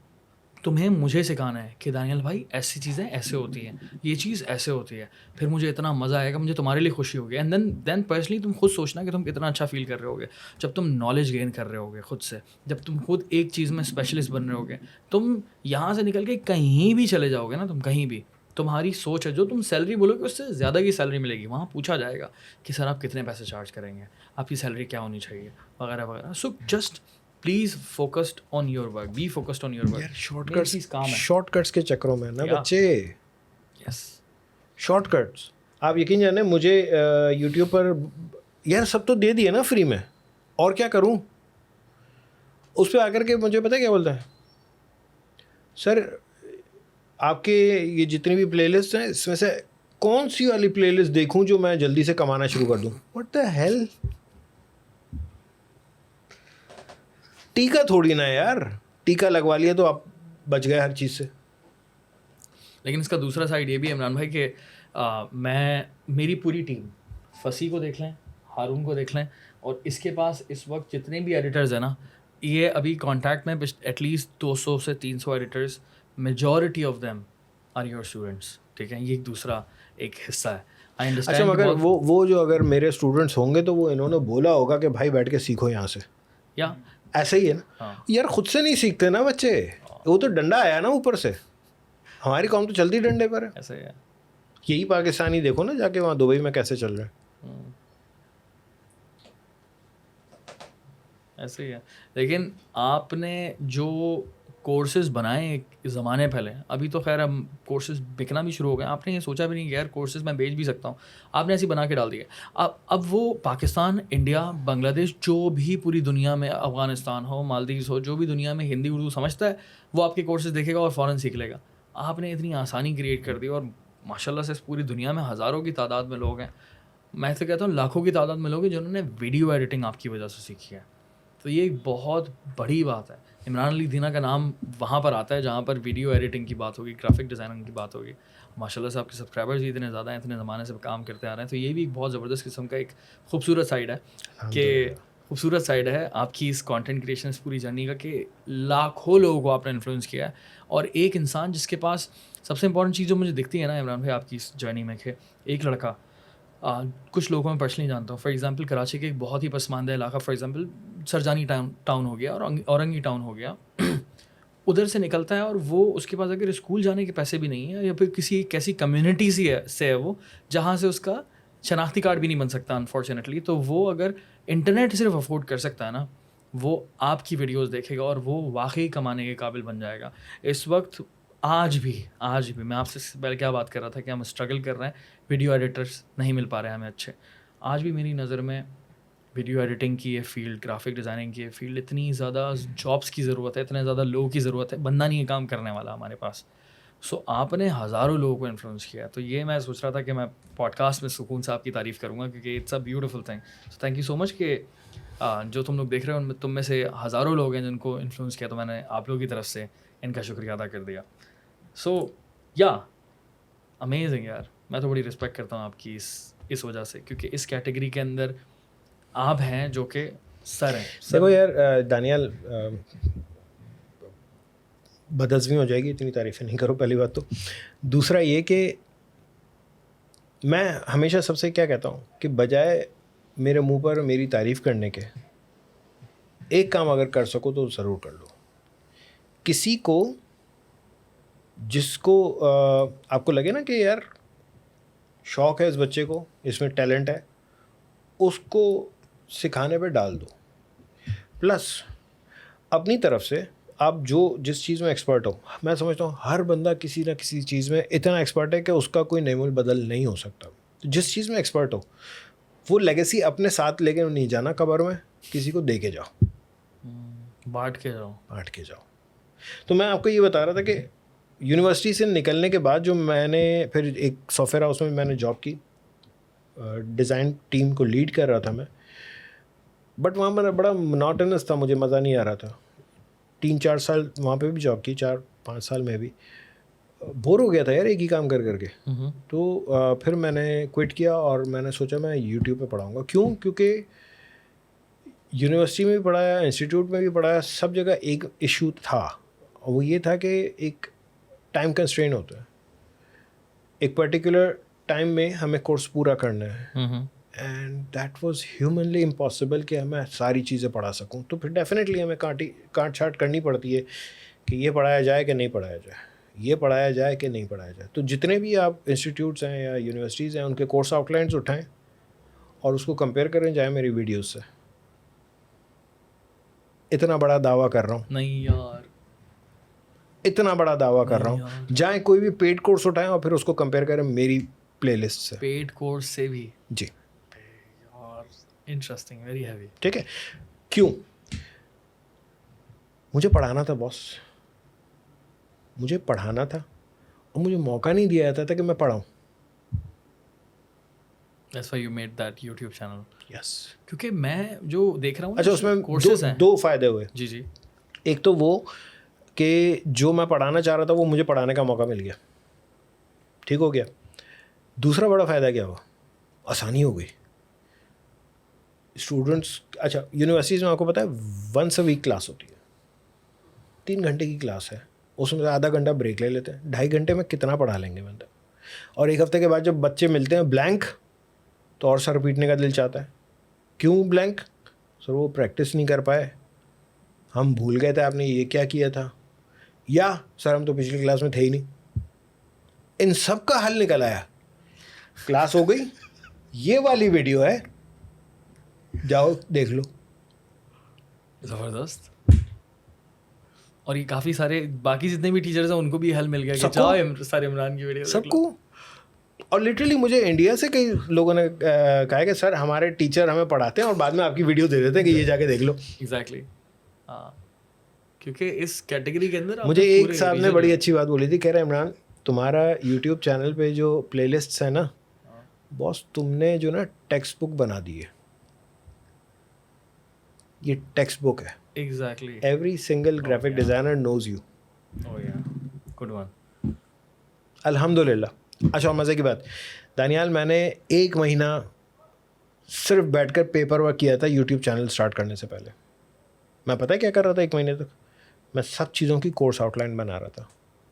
तुम्हें मुझे सिखाना है कि दानियल भाई ऐसी चीज़ें ऐसे होती हैं, ये चीज़ ऐसे होती है, फिर मुझे इतना मज़ा आएगा, मुझे तुम्हारे लिए खुशी होगी। एंड देन पर्सनली तुम खुद सोचना कि तुम कितना अच्छा फील कर रहे होगे जब तुम नॉलेज गेन कर रहे होगे खुद से, जब तुम खुद एक चीज़ में स्पेशलिस्ट बन रहे होगे। तुम यहाँ से निकल के कहीं भी चले जाओगे ना, तुम कहीं भी, तुम्हारी सोच है, जो तुम सैलरी बोलोगे उससे ज़्यादा की सैलरी मिलेगी। वहाँ पूछा जाएगा कि सर आप कितने पैसे चार्ज करेंगे, आपकी सैलरी क्या होनी चाहिए, वगैरह वगैरह। So just please focused on your work, be focused on your work. यार शॉर्टकट्स के चक्करों में ना बच्चे, यस शॉर्टकट्स। आप यकीन जाने मुझे यूट्यूब पर यार सब तो दे दिए ना फ्री में, और क्या करूं। उस पर आकर के मुझे पता है क्या बोलता है, सर आपके ये जितनी भी प्लेलिस्ट हैं इसमें से कौन सी वाली प्लेलिस्ट देखूं जो मैं जल्दी से कमाना शुरू कर दूं। व्हाट द हेल, टीका थोड़ी ना यार, टीका लगवा लिया तो आप बच गए हर चीज़ से। लेकिन इसका दूसरा साइड ये भी है इमरान भाई कि मेरी पूरी टीम, फसी को देख लें, हारून को देख लें, और इसके पास इस वक्त जितने भी एडिटर्स हैं ना, ये अभी कॉन्टैक्ट में एटलीस्ट 200 से 300 editors, majority of them are your students. ठीक है, ये एक दूसरा एक हिस्सा है। I understand. अच्छा मगर वो जो अगर मेरे स्टूडेंट्स होंगे तो वो इन्होंने बोला होगा कि भाई बैठ के सीखो यहाँ से, या ऐसा ही है ना। हाँ। यार खुद से नहीं सीखते ना बच्चे, वो तो डंडा आया ना ऊपर से, हमारी कौम तो चलती डंडे पर है। ऐसे है, यही पाकिस्तानी देखो ना जाके वहाँ दुबई में कैसे चल रहे हैं। ऐसे ही है। लेकिन आपने जो कोर्सेज़ बनाए एक ज़माने पहले, अभी तो ख़ैर अब कोर्सेज़ बिकना भी शुरू हो गए। आपने ये सोचा भी नहीं कि यार कोर्सेज़ मैं बेच भी सकता हूँ। आपने ऐसे ही बना के डाल दिए। अब वो पाकिस्तान, इंडिया, बांग्लादेश जो भी पूरी दुनिया में, अफ़गानिस्तान हो, मालदीव्स हो, जो भी दुनिया में हिंदी, उर्दू समझता है, वो आपके कोर्सेज़ देखेगा और फ़ौरन सीख लेगा। आपने इतनी आसानी क्रिएट कर दी और माशाल्लाह से इस पूरी दुनिया में हज़ारों की तादाद में लोग हैं। मैं तो कहता हूँ लाखों की तादाद में लोग हैं जिन्होंने वीडियो एडिटिंग आपकी वजह से सीखी है। तो ये एक बहुत बड़ी बात है। इमरान अली दीना का नाम वहाँ पर आता है जहाँ पर वीडियो एडिटिंग की बात होगी, ग्राफिक डिज़ाइनिंग की बात होगी। माशाल्लाह से आपके सब्सक्राइबर्स भी इतने ज़्यादा हैं, इतने ज़माने से काम करते आ रहे हैं। तो ये भी एक बहुत ज़बरदस्त किस्म का एक खूबसूरत साइड है कि खूबसूरत साइड है आपकी इस कंटेंट क्रिएशन इस पूरी जर्नी का कि लाखों लोगों को आपने इन्फ्लुएंस किया है। और एक इंसान जिसके पास सबसे इंपॉर्टेंट चीज़ जो मुझे दिखती है ना इमरान भाई आपकी इस जर्नी में कि एक लड़का कुछ लोगों को मैं पर्सनली जानता हूँ। फॉर एग्जांपल कराची के एक बहुत ही पसमानदा इलाका फॉर एग्जांपल सरजानी टाउन हो गया और औरंगी टाउन हो गया। उधर से निकलता है और वो उसके पास अगर स्कूल जाने के पैसे भी नहीं है या फिर किसी एक ऐसी कम्युनिटी से है वो जहाँ से उसका शनाख्ती कार्ड भी नहीं बन सकता अनफॉर्चुनेटली। तो वो अगर इंटरनेट सिर्फ अफोर्ड कर सकता है ना, वो आपकी वीडियोस देखेगा और वो वाकई कमाने के काबिल बन जाएगा। इस वक्त आज भी मैं आपसे पहले क्या बात कर रहा था कि हम स्ट्रगल कर रहे हैं, वीडियो एडिटर्स नहीं मिल पा रहे हैं हमें अच्छे। आज भी मेरी नज़र में वीडियो एडिटिंग की ये फ़ील्ड, ग्राफिक डिज़ाइनिंग की ये फ़ील्ड इतनी ज़्यादा जॉब्स की ज़रूरत है, इतने ज़्यादा लोगों की ज़रूरत है, बंदा नहीं है काम करने वाला हमारे पास। सो आपने हज़ारों लोगों को इन्फ्लुएंस किया है। तो ये मैं सोच रहा था कि मैं पॉडकास्ट में सुकून से आपकी तारीफ़ करूँगा क्योंकि it's a beautiful thing. So thank you so much कि जो तुम लोग देख रहे हो उनमें तुम में से हज़ारों लोग हैं जिनको इन्फ्लुएंस किया, तो मैंने आप लोगों की तरफ से इनका शुक्रिया अदा कर दिया। सो या अमेजिंग यार, मैं तो बड़ी रिस्पेक्ट करता हूँ आपकी इस वजह से क्योंकि इस कैटेगरी के अंदर आप हैं जो कि सर हैं। देखो यार दानियाल, बदअज़मी हो जाएगी, इतनी तारीफ़ें नहीं करो पहली बात तो। दूसरा ये कि मैं हमेशा सबसे क्या कहता हूँ कि बजाय मेरे मुंह पर मेरी तारीफ़ करने के, एक काम अगर कर सको तो ज़रूर कर लो। किसी को जिसको आपको लगे ना कि यार शौक़ है इस बच्चे को, इसमें टैलेंट है, उसको सिखाने पे डाल दो। प्लस अपनी तरफ से आप जिस चीज़ में एक्सपर्ट हो, मैं समझता हूँ हर बंदा किसी ना किसी चीज़ में इतना एक्सपर्ट है कि उसका कोई नेमुल बदल नहीं हो सकता। तो जिस चीज़ में एक्सपर्ट हो वो लेगेसी अपने साथ लेके नहीं जाना कब्र में, किसी को दे के जाओ, बांट के जाओ। तो मैं आपको ये बता रहा था कि यूनिवर्सिटी से निकलने के बाद जो मैंने फिर एक सॉफ्टवेयर हाउस में मैंने जॉब की, डिज़ाइन टीम को लीड कर रहा था मैं, बट वहाँ मेरा बड़ा मोनोटोनस था, मुझे मज़ा नहीं आ रहा था। 3-4 साल वहाँ पे भी जॉब की, 4-5 साल में भी बोर हो गया था यार एक ही काम कर करके। तो फिर मैंने क्विट किया और मैंने सोचा मैं यूट्यूब पे पढ़ाऊँगा। क्यों? क्योंकि यूनिवर्सिटी में भी पढ़ाया, इंस्टीट्यूट में भी पढ़ाया, सब जगह एक इशू था और वो ये था कि एक टाइम कंस्ट्रेन होता है, एक पर्टिकुलर टाइम में हमें कोर्स पूरा करना है and that was humanly impossible कि मैं सारी चीज़ें पढ़ा सकूं। तो फिर डेफिनेटली हमें काट छाट करनी पड़ती है कि ये पढ़ाया जाए कि नहीं पढ़ाया जाए, ये पढ़ाया जाए कि नहीं पढ़ाया जाए। तो जितने भी आप इंस्टीट्यूट्स हैं या यूनिवर्सिटीज़ हैं उनके कोर्स आउटलाइंस उठाएं और उसको कंपेयर करें जाए मेरी वीडियोस से। इतना बड़ा दावा कर रहा हूँ, नहीं यार, इतना बड़ा दावा कर रहा हूँ, जाए कोई भी पेड कोर्स उठाएं और फिर उसको कंपेयर करें मेरी प्लेलिस्ट से। पेड कोर्स से भी जी यार, इंटरेस्टिंग, वेरी हैवी। ठीक है, क्यों? मुझे पढ़ाना था बॉस, मुझे पढ़ाना था और मुझे मौका नहीं दिया जाता था कि मैं पढ़ाऊँ। That's why you made that YouTube channel. Yes. क्योंकि मैं जो देख रहा हूँ अच्छा, उसमें कोर्सेज हैं। दो फ़ायदे हुए। जी जी। एक तो वो कि जो मैं पढ़ाना चाह रहा था वो मुझे पढ़ाने का मौका मिल गया, ठीक हो गया। दूसरा बड़ा फ़ायदा क्या हुआ? आसानी हो गई। स्टूडेंट्स, अच्छा यूनिवर्सिटीज़ में आपको पता है वंस अ वीक क्लास होती है, 3 घंटे की क्लास है, उसमें आधा घंटा ब्रेक ले लेते हैं, 2.5 घंटे में कितना पढ़ा लेंगे बंदा। और एक हफ्ते के बाद जब बच्चे मिलते हैं ब्लैंक तो और सर पीटने का दिल चाहता है। क्यों ब्लैंक? सर वो प्रैक्टिस नहीं कर पाए, हम भूल गए थे आपने ये क्या किया था, या सर हम तो पिछली क्लास में थे ही नहीं। इन सब का हल निकल आया, क्लास हो गई, ये वाली वीडियो है, जाओ देख लो। ज़बरदस्त। और ये काफ़ी सारे बाकी जितने भी टीचर्स हैं उनको भी हेल्प मिल गया कि सबको। जाओ सर इमरान की वीडियो देख लो। सबको। और लिटरली मुझे इंडिया से कई लोगों ने कहा है कि सर हमारे टीचर हमें पढ़ाते हैं और बाद में आपकी वीडियो दे देते हैं कि ये जाके देख लो। एग्जैक्टली हाँ, क्योंकि इस कैटेगरी के अंदर मुझे आपने एक पूरे साहब ने रीजन बड़ी अच्छी बात बोली थी, कह रहे इमरान तुम्हारा यूट्यूब चैनल पे जो प्लेलिस्ट्स है ना बॉस, तुमने जो ना टेक्स्ट बुक बना दी है, ये टेक्स्ट बुक है। Exactly. Every single graphic designer knows you. Oh yeah, good one. अल्हम्दुलिल्लाह। अच्छा और मज़े की बात, दानियाल मैंने 1 महीना सिर्फ बैठकर पेपर वर्क किया था यूट्यूब चैनल स्टार्ट करने से पहले। मैं पता है क्या कर रहा था 1 महीने तक? मैं सब चीज़ों की कोर्स आउटलाइन बना रहा था।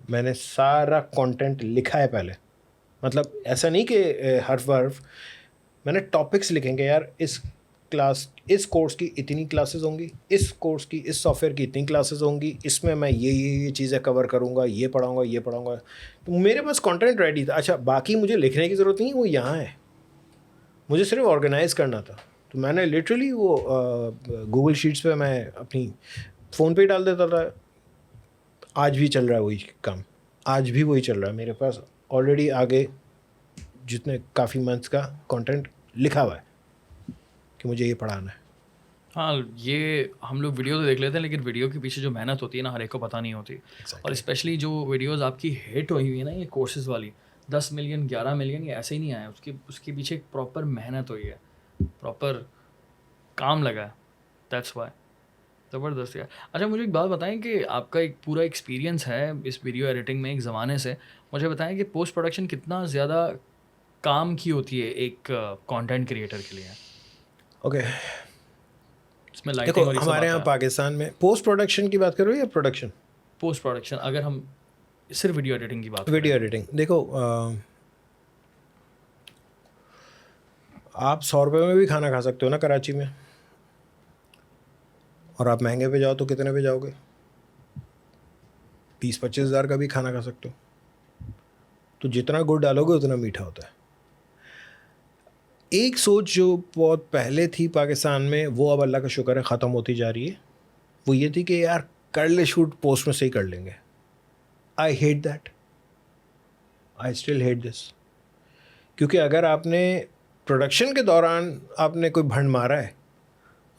मैंने सारा कंटेंट लिखा है पहले, मतलब ऐसा नहीं कि हर्फ हर्फ, मैंने टॉपिक्स लिखेंगे यार, इस कोर्स की इतनी क्लासेस होंगी, इस कोर्स की इस सॉफ्टवेयर की इतनी क्लासेस होंगी, इसमें मैं ये चीज़ें कवर करूँगा, ये पढ़ाऊँगा। तो मेरे पास कंटेंट रेडी था। अच्छा बाकी मुझे लिखने की ज़रूरत नहीं, वो यहाँ है, मुझे सिर्फ ऑर्गेनाइज करना था। तो मैंने लिटरली वो गूगल शीट्स पे मैं अपनी फ़ोन पे ही डाल देता था। आज भी चल रहा है वही काम, आज भी वही चल रहा है। मेरे पास ऑलरेडी आगे जितने काफ़ी मंथ्स का कंटेंट लिखा हुआ है कि मुझे ये पढ़ाना है। हाँ, ये हम लोग वीडियो तो देख लेते हैं लेकिन वीडियो के पीछे जो मेहनत होती है ना हर एक को पता नहीं होती। और स्पेशली जो वीडियोस आपकी हिट हुई हुई है ना ये कोर्सेज वाली, 10 मिलियन 11 मिलियन ये ऐसे ही नहीं आया, उसके पीछे एक प्रॉपर मेहनत हुई है, प्रॉपर काम लगा है, दैट्स वाई। ज़बरदस्त यार। अच्छा मुझे एक बात बताएं कि आपका एक पूरा एक्सपीरियंस है इस वीडियो एडिटिंग में एक ज़माने से, मुझे बताएं कि पोस्ट प्रोडक्शन कितना ज़्यादा काम की होती है एक कंटेंट क्रिएटर के लिए? ओके इसमें देखो, लाइटिंग और ये सब हमारे आता यहाँ है। पाकिस्तान में पोस्ट प्रोडक्शन की बात करो या प्रोडक्शन? पोस्ट प्रोडक्शन, अगर हम सिर्फ वीडियो एडिटिंग की बात वीडियो करें। एडिटिंग देखो, आप 100 रुपये में भी खाना खा सकते हो ना कराची में, और आप महंगे पे जाओ तो कितने पे जाओगे? 20-25 हज़ार का भी खाना खा सकते हो। तो जितना गुड़ डालोगे उतना मीठा होता है। एक सोच जो बहुत पहले थी पाकिस्तान में, वो अब अल्लाह का शुक्र है ख़त्म होती जा रही है। वो ये थी कि यार कर ले शूट, पोस्ट में से ही कर लेंगे। I hate that, I still hate this. क्योंकि अगर आपने प्रोडक्शन के दौरान आपने कोई भंड मारा है,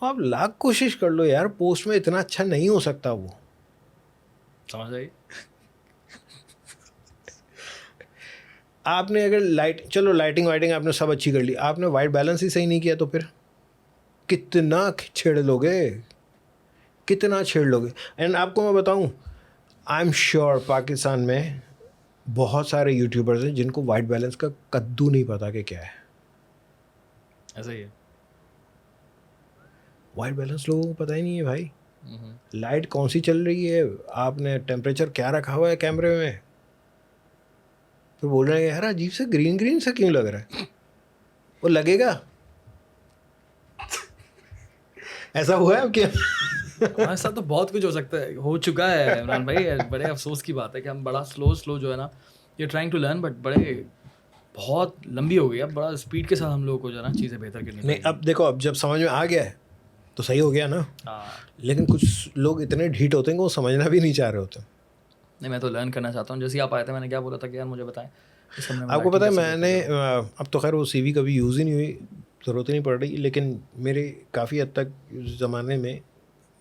आप लाख कोशिश कर लो यार, पोस्ट में इतना अच्छा नहीं हो सकता वो। समझ आई? आपने अगर चलो लाइटिंग वाइटिंग आपने सब अच्छी कर ली, आपने वाइट बैलेंस ही सही नहीं किया तो फिर कितना छेड़ लोगे, कितना छेड़ लोगे। एंड आपको मैं बताऊं, आई एम श्योर पाकिस्तान में बहुत सारे यूट्यूबर्स हैं जिनको वाइट बैलेंस का कद्दू नहीं पता कि क्या है। ऐसा ही है। वाइट बैलेंस लोगों को पता ही नहीं है भाई। लाइट कौन सी चल रही है, आपने टेम्परेचर क्या रखा हुआ है कैमरे में, तो बोल रहे हैं यार अजीब से ग्रीन ग्रीन सा क्यों लग रहा है, वो लगेगा। ऐसा हुआ है अब क्या? हमारे साथ तो बहुत कुछ हो सकता है, हो चुका है इमरान भाई। बड़े अफसोस की बात है कि हम बड़ा स्लो जो है ना, ये ट्राइंग टू लर्न, बट बड़े बहुत लंबी हो गई। अब बड़ा स्पीड के साथ हम लोगों को जो है ना चीज़ें बेहतर करनी नहीं अब देखो, अब जब समझ में आ गया है तो सही हो गया ना। हाँ, लेकिन कुछ लोग इतने ढीठ होते हैं कि वो समझना भी नहीं चाह रहे होते। नहीं मैं तो लर्न करना चाहता हूँ। जैसे ही आप आए थे मैंने क्या बोला था कि यार मुझे बताएं इस कमरे में आपको पता है lighting कैसे मैंने बेहतर करूं? अब तो खैर वो सीवी कभी यूज़ ही नहीं हुई, ज़रूरत ही नहीं पड़ रही, लेकिन मेरे काफ़ी हद तक ज़माने में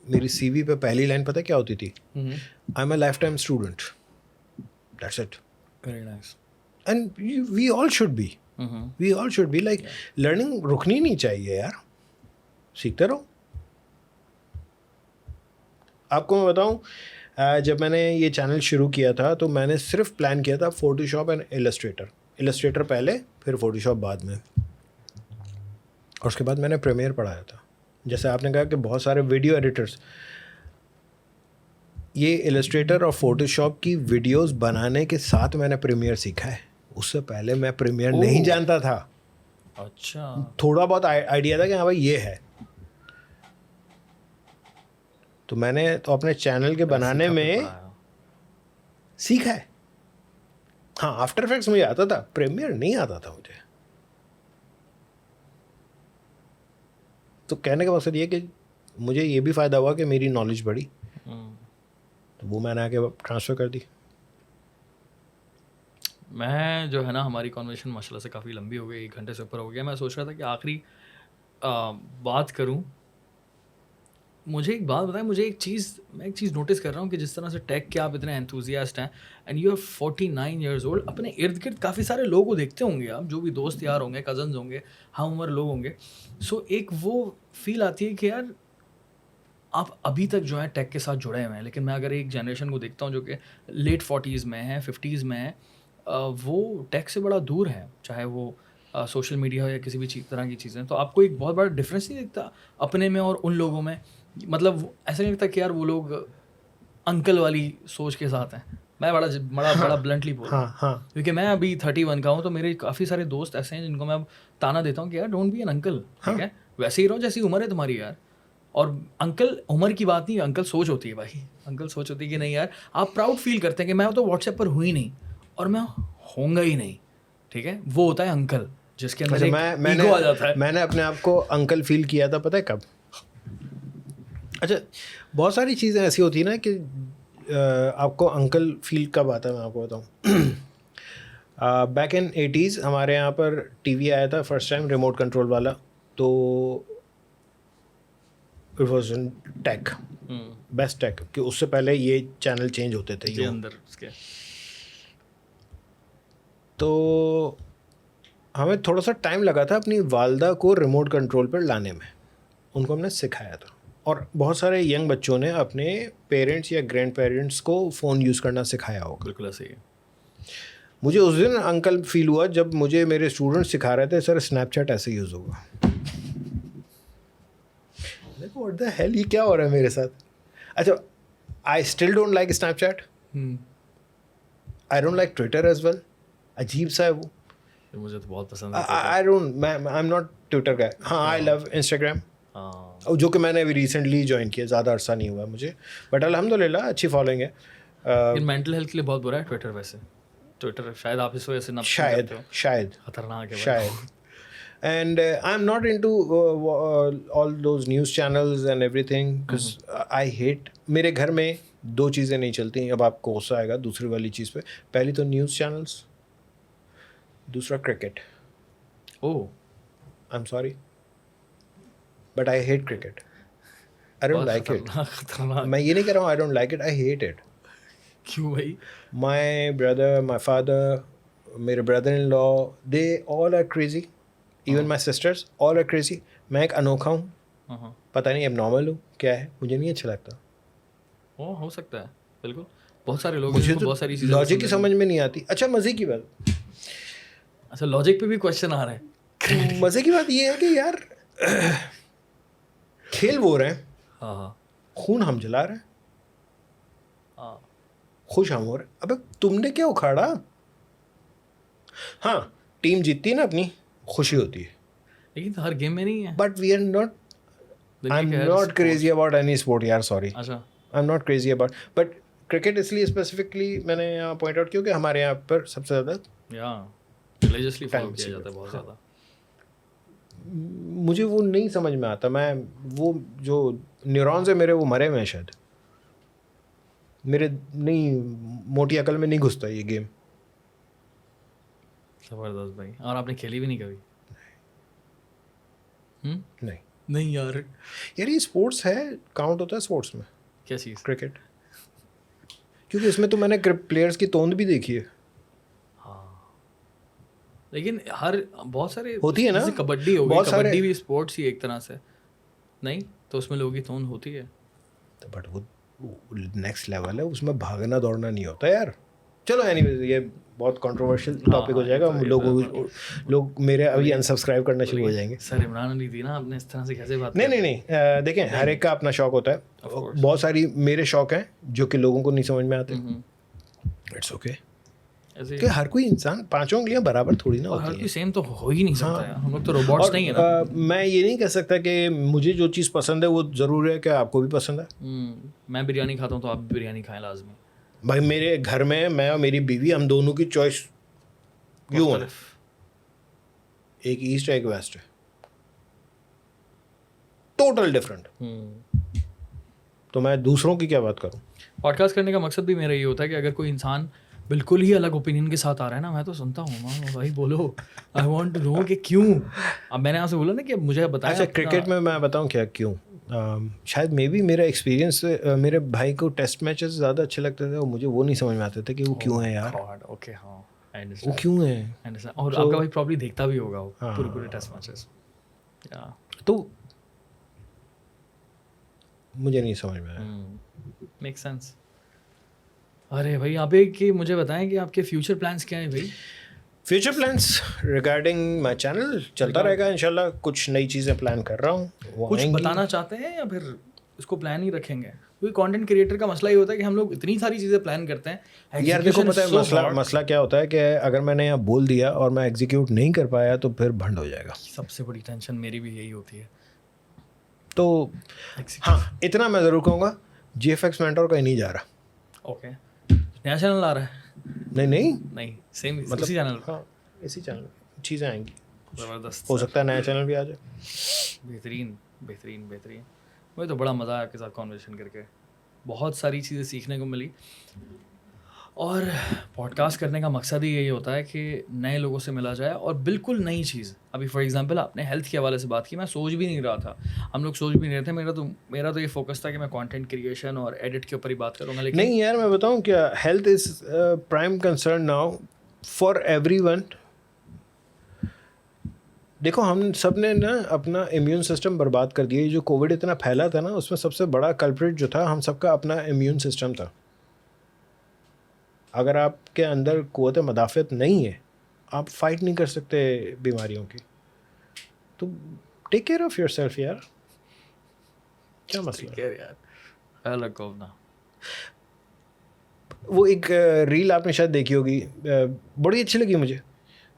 मेरी सीवी पे पहली लाइन पता है क्या होती थी? I am a lifetime student, that's it. Very nice. And we all should be like, learning रुकनी नहीं चाहिए यार, सीखते रहो। आपको मैं बताऊं, जब मैंने ये चैनल शुरू किया था तो मैंने सिर्फ प्लान किया था फोटोशॉप एंड इलस्ट्रेटर पहले, फिर फोटोशॉप बाद में, और उसके बाद मैंने प्रीमियर पढ़ाया था। जैसे आपने कहा कि बहुत सारे वीडियो एडिटर्स, ये इलस्ट्रेटर और फोटोशॉप की वीडियोस बनाने के साथ मैंने प्रीमियर सीखा है। उससे पहले मैं प्रीमियर नहीं जानता था। अच्छा, थोड़ा बहुत आइडिया था कि हाँ भाई ये है, तो मैंने तो अपने चैनल के बनाने सीखा फिर में पढ़ाया। सीखा है। हाँ आफ्टर इफेक्ट्स मुझे आता था, प्रीमियर नहीं आता था मुझे। तो कहने का मकसद ये कि मुझे ये भी फ़ायदा हुआ कि मेरी नॉलेज बढ़ी, तो वो मैंने आके ट्रांसफ़र कर दी। मैं जो है ना, हमारी कॉन्वर्सेशन माशाल्लाह से काफ़ी लंबी हो गई, 1 घंटे से ऊपर हो गया। मैं सोच रहा था कि आखिरी बात करूं। मुझे एक बात बताएं, मैं एक चीज़ नोटिस कर रहा हूँ कि जिस तरह से टेक के आप इतने एंथुजियास्ट हैं and you are 49 years old, अपने इर्द गिर्द काफ़ी सारे लोगों को देखते होंगे आप, जो भी दोस्त यार होंगे, कजन्स होंगे, हम उम्र लोग होंगे। सो एक वो फील आती है कि यार आप अभी तक जो है टेक के साथ जुड़े हुए हैं, लेकिन मैं अगर एक जनरेशन को देखता हूँ जो कि लेट 40s में है, 50s में है, वो टेक से बड़ा दूर है, चाहे वो सोशल मीडिया हो या किसी भी तरह की चीज़ें। तो आपको एक बहुत बड़ा डिफरेंस नहीं दिखता अपने में और उन लोगों में? मतलब ऐसा नहीं लगता कि यार वो लोग अंकल वाली सोच के साथ हैं? मैं बड़ा ब्लंटली बोल रहा हूँ, हाँ क्योंकि मैं अभी 31 का हूँ, तो मेरे काफ़ी सारे दोस्त ऐसे हैं जिनको मैं अब ताना देता हूँ कि यार डोंट बी एन अंकल, ठीक है, वैसे ही रहो जैसी उम्र है तुम्हारी यार। और अंकल उम्र की बात नहीं, अंकल सोच होती है भाई। अंकल सोच होती है कि नहीं यार, आप प्राउड फील करते हैं कि मैं तो व्हाट्सएप पर हुई नहीं और मैं होऊंगा ही नहीं, ठीक है। वो होता है अंकल, जिसके अंदर एक ईगो आ जाता है। मैंने अपने आप को अंकल फील किया था, पता है कब? अच्छा, बहुत सारी चीज़ें ऐसी होती है ना कि आपको अंकल फील कब आता है, मैं आपको बताऊँ। बैक इन 80s हमारे यहाँ पर टीवी आया था फर्स्ट टाइम, रिमोट कंट्रोल वाला। तो it was in tech, best tech, कि उससे पहले ये चैनल चेंज होते थे जी, अंदर उसके। तो हमें थोड़ा सा टाइम लगा था अपनी वालदा को रिमोट कंट्रोल पर लाने में, उनको हमने सिखाया था। और बहुत सारे यंग बच्चों ने अपने पेरेंट्स या ग्रैंड पेरेंट्स को फ़ोन यूज़ करना सिखाया होगा। बिल्कुल ऐसे ही। मुझे उस दिन अंकल फील हुआ जब मुझे मेरे स्टूडेंट सिखा रहे थे, सर स्नैपचैट ऐसे यूज़ होगा। देखो व्हाट द हेल, ये क्या हो रहा है मेरे साथ? अच्छा, I still don't like Snapchat, I don't like Twitter as well. अजीब सा है वो, मुझे तो बहुत पसंद है। I don't, I am not Twitter guy. हाँ, आई लव इंस्टाग्राम, जो कि मैंने अभी रिसेंटली ज्वाइन किया, ज़्यादा अरसा नहीं हुआ मुझे, बट अल्हम्दुलिल्लाह अच्छी फॉलोइंग है। लेकिन मेंटल हेल्थ के लिए बहुत बुरा है ट्विटर। वैसे ट्विटर शायद आप इस वजह से ना पसंद करते हो। शायद खतरनाक है भाई। शायद। And I'm not into all those news channels and everything because I hate, मेरे घर में दो चीज़ें नहीं चलती। अब आपको गुस्सा आएगा दूसरी वाली चीज़ पे। पहली तो न्यूज़ चैनल्स, दूसरा cricket. Oh, I'm sorry, but I hate cricket. I don't like it. खतरनाक। मैं ये नहीं कह रहा हूँ I don't like it, I hate it. क्यों भाई? My brother, my father, मेरे brother-in-law, they all are crazy. Even my sisters, all are crazy. मैं एक अनोखा हूँ, पता नहीं abnormal हूँ, क्या है, मुझे नहीं अच्छा लगता। ओ, हो सकता है, बिल्कुल। बहुत सारे लोग मुझे जिनको तो बहुत सारी चीज़ें लॉजिक ही पसंद समझ में नहीं आती। अच्छा, मज़े की बात, अच्छा लॉजिक पे भी क्वेश्चन आ रहे हैं। मज़े की बात ये है कि यार खेल वो रहे हैं, हाँ, खून हम जला रहे हैं, हाँ, खुश हम हो रहे हैं। अबे तुमने क्या उखाड़ा? हाँ, टीम जीतती है ना अपनी, खुशी होती है, लेकिन तो हर गेम में नहीं है। But we are not, I am not crazy about any sport यार, सॉरी, अच्छा, I am not crazy about, but cricket इसलिए स्पेसिफिकली मैंने यहाँ पॉइंट आउट क्योंकि हमारे यहाँ पर सबसे ज़्यादा या रिलीजियसली फॉलो Time किया से जाता है बहुत ज़्यादा। मुझे वो नहीं समझ में आता। मैं वो जो न्यूरॉन्स है मेरे, वो मरे हुए हैं शायद, मेरे नहीं, मोटी अकल में नहीं घुसता ये गेम। ज़बरदस्त भाई। और आपने खेली भी नहीं कभी? नहीं नहीं यार। यार, ये स्पोर्ट्स है, काउंट होता है स्पोर्ट्स में क्या चीज़? क्रिकेट, क्योंकि इसमें तो मैंने प्लेयर्स की तोंद भी देखी है। लेकिन हर बहुत सारे होती है ना, जैसे कबड्डी हो गई, बहुत सारे, कबड्डी भी स्पोर्ट्स ही एक तरह से, नहीं तो उसमें लोगों की तोंद होती है। बट वो नेक्स्ट लेवल है, उसमें भागना दौड़ना नहीं होता यार। चलो एनीवेज, ये बहुत कंट्रोवर्शियल टॉपिक हो जाएगा। लोग मेरे अभी अनसब्सक्राइब करना शुरू हो जाएंगे। सर इमरान अली थी ना, आपने इस तरह से कैसे बात? नहीं, देखें, हर एक का अपना शौक होता है। बहुत सारी मेरे शौक हैं जो कि लोगों को नहीं समझ में आते। इट्स ओके, कि हर कोई इंसान पांचों उंगलियां बराबर थोड़ी ना और हर होती कोई हैं। सेम तो हो ही नहीं सकता यार, हम लोग तो रोबोट्स नहीं है ना। मैं ये नहीं कह सकता कि मुझे जो चीज़ पसंद है वो ज़रूर है कि आपको भी पसंद है। मैं बिरयानी खाता हूँ तो आप भी बिरयानी खाएं लाजमी। भाई मेरे घर में मैं और मेरी बीवी, हम दोनों की चॉइस यूँ है, एक ईस्ट है एक वेस्ट है, टोटल डिफरेंट। तो मैं दूसरों की क्या बात करूँ? पॉडकास्ट करने का मकसद भी मेरा ये होता है कि अगर कोई इंसान बिल्कुल ही अलग ओपिनियन के साथ आ रहा है ना, मैं तो सुनता हूँ, माँ भाई बोलो, आई वांट टू नो कि क्यों। अब मैंने आपसे बोला ना कि अब मुझे बताएं अच्छा, अपना। क्रिकेट में मैं बताऊँ क्या क्यों? शायद मे बी मेरा एक्सपीरियंस, मेरे भाई को टेस्ट मैचेस ज़्यादा अच्छे लगते थे और मुझे वो नहीं समझ में आते थे कि वो क्यों है यार, गॉड, ओके, हाँ, आई वो अंडरस्टैंड, क्यों है। I understand. और So, आपका भाई प्रॉब्ली देखता भी होगा वो हाँ, पूरे टेस्ट मैचेस। या तो मुझे नहीं समझ में आया। Make sense. अरे भाई, आप एक ये मुझे बताएं कि आपके फ्यूचर प्लान्स क्या हैं भाई? Future plans regarding my channel चलता रहेगा इंशाल्लाह। कुछ नई चीज़ें प्लान कर रहा हूँ, वो कुछ आएंगी। बताना चाहते हैं या फिर इसको प्लान ही रखेंगे? क्योंकि कंटेंट क्रिएटर का मसला ये होता है कि हम लोग इतनी सारी चीज़ें प्लान करते हैं, यार देखो, execution पता है is so मसला hard। मसला क्या होता है कि अगर मैंने यहाँ बोल दिया और मैं एग्जीक्यूट नहीं कर पाया तो फिर भंड हो जाएगा। सबसे बड़ी टेंशन मेरी भी यही होती है। तो Execution। हाँ, इतना मैं ज़रूर कहूँगा, GFX मेंटोर कहीं नहीं जा रहा। ओके, नया चैनल आ रहा है? नहीं नहीं, नहीं, सेम मतलब उसी चैनल। हाँ, इसी चैनल में चीज़ें आएंगी। ज़बरदस्त हो सर। सकता है नया चैनल भी आ जाए। बेहतरीन बेहतरीन बेहतरीन। मुझे तो बड़ा मज़ा आया आपके साथ कॉन्वर्सेशन करके, बहुत सारी चीज़ें सीखने को मिली। और पॉडकास्ट करने का मकसद ही यही होता है कि नए लोगों से मिला जाए और बिल्कुल नई चीज़। अभी फॉर एग्जांपल आपने हेल्थ के हवाले से बात की, मैं सोच भी नहीं रहा था, हम लोग सोच भी नहीं रहे थे। मेरा तो ये फोकस था कि मैं कंटेंट क्रिएशन और एडिट के ऊपर ही बात करूँगा, लेकिन नहीं यार, मैं बताऊँ क्या, health is prime concern now for everyone. देखो, हम सब ने ना अपना इम्यून सिस्टम बर्बाद कर दिया। जो कोविड इतना फैला था ना, उसमें सबसे बड़ा कल्प्रिट जो था, हम सबका अपना इम्यून सिस्टम था। अगर आपके अंदर क़ुव्वत मदाफ़त नहीं है, आप फाइट नहीं कर सकते बीमारियों की। तो टेक केयर ऑफ़ योरसेल्फ यार, क्या मसला है? यार अलग को अपना। वो एक रील आपने शायद देखी होगी, बड़ी अच्छी लगी मुझे।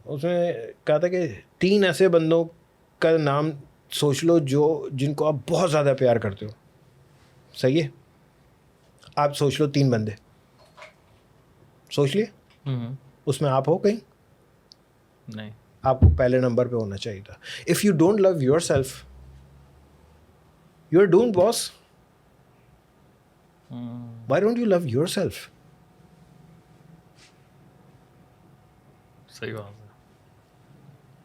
उसमें कहा था कि 3 ऐसे बंदों का नाम सोच लो जिनको आप बहुत ज़्यादा प्यार करते हो। सही है? आप सोच लो 3 बंदे, सोच लिए? उसमें आप हो कहीं? नहीं, आपको पहले नंबर पे होना चाहिए था। If you don't love yourself, you are doomed boss. Why don't you love yourself? सही बात है,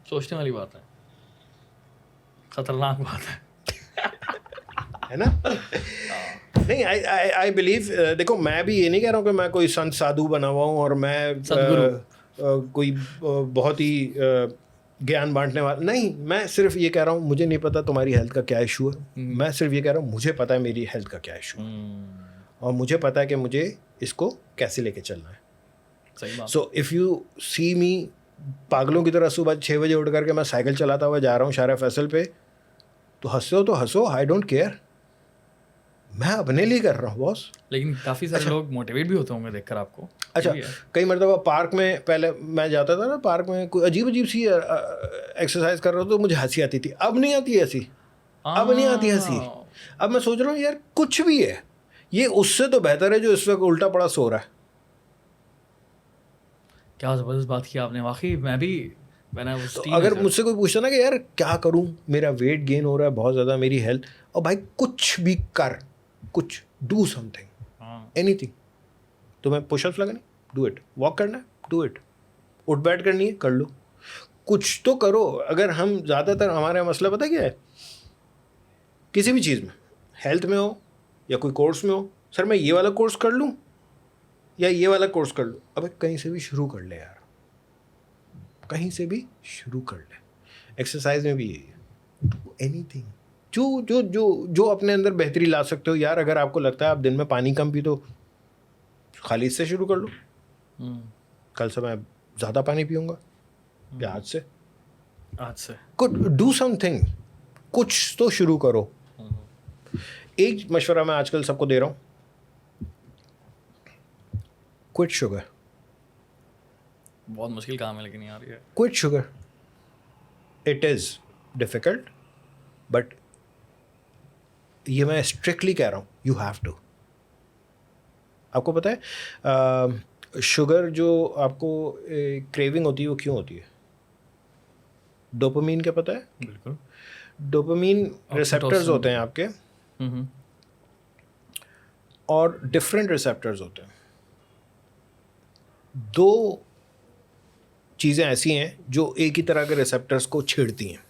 सोचने वाली बात है, खतरनाक बात है। है ना? नहीं, आई बिलीव, देखो, मैं भी ये नहीं कह रहा हूँ कि मैं कोई संत साधु बना हुआ हूँ और मैं कोई बहुत ही ज्ञान बांटने वाला नहीं। मैं सिर्फ ये कह रहा हूँ, मुझे नहीं पता तुम्हारी हेल्थ का क्या इशू है। मैं सिर्फ ये कह रहा हूँ, मुझे पता है मेरी हेल्थ का क्या इशू है और मुझे पता है कि मुझे इसको कैसे लेके चलना है। सही बात। सो इफ़ यू सी मी पागलों की तरह सुबह 6 बजे उठ करके मैं साइकिल चलाता हुआ जा रहा हूँ शारा फैसल पे, तो हंसो तो हंसो, आई डोंट केयर। मैं अपने लिए कर रहा हूँ बॉस। लेकिन काफ़ी सारे लोग मोटिवेट भी होते होंगे देखकर आपको। अच्छा, कई मरतबा पार्क में पहले मैं जाता था ना, पार्क में कोई अजीब अजीब सी एक्सरसाइज कर रहा हो तो मुझे हंसी आती थी। अब नहीं आती हंसी, अब नहीं आती हंसी। अब मैं सोच रहा हूँ यार, कुछ भी है, ये उससे तो बेहतर है जो इस वक्त उल्टा पड़ा सो रहा है। क्या ज़बरदस्त बात की आपने, वाकई मैं भी तो अगर मुझसे कोई पूछता ना कि यार क्या करूं, मेरा वेट गेन हो रहा है बहुत ज़्यादा, मेरी हेल्थ, और भाई कुछ भी कर, कुछ डू समथिंग, एनीथिंग। तुम्हें पुशअप्स लगानी, डू इट। वॉक करना है, डू इट। उठ बैठ करनी है, कर लो, कुछ तो करो। अगर हम ज़्यादातर, हमारा मसला पता क्या है, किसी भी चीज़ में, हेल्थ में हो या कोई कोर्स में हो, सर मैं ये वाला कोर्स कर लूँ या ये वाला कोर्स कर लूँ। अबे कहीं से भी शुरू कर ले यार, कहीं से भी शुरू कर ले। एक्सरसाइज में भी यही है, डू एनीथिंग जो जो जो जो अपने अंदर बेहतरी ला सकते हो यार। अगर आपको लगता है आप दिन में पानी कम पी, तो खाली इससे शुरू कर लो। कल से मैं ज़्यादा पानी पीऊँगा, या आज से कुछ डू समथिंग, कुछ तो शुरू करो। एक मशवरा मैं आजकल सबको दे रहा हूँ, क्विट शुगर। बहुत मुश्किल काम है लेकिन यार ये। Quit sugar, it is difficult, but ये मैं स्ट्रिक्टली कह रहा हूँ, यू हैव टू। आपको पता है शुगर जो आपको क्रेविंग होती है वो क्यों होती है? डोपामीन, क्या पता है? बिल्कुल। डोपामीन रिसेप्टर्स होते हैं आपके, और डिफरेंट रिसेप्टर्स होते हैं। दो चीज़ें ऐसी हैं जो एक ही तरह के रिसेप्टर्स को छेड़ती हैं,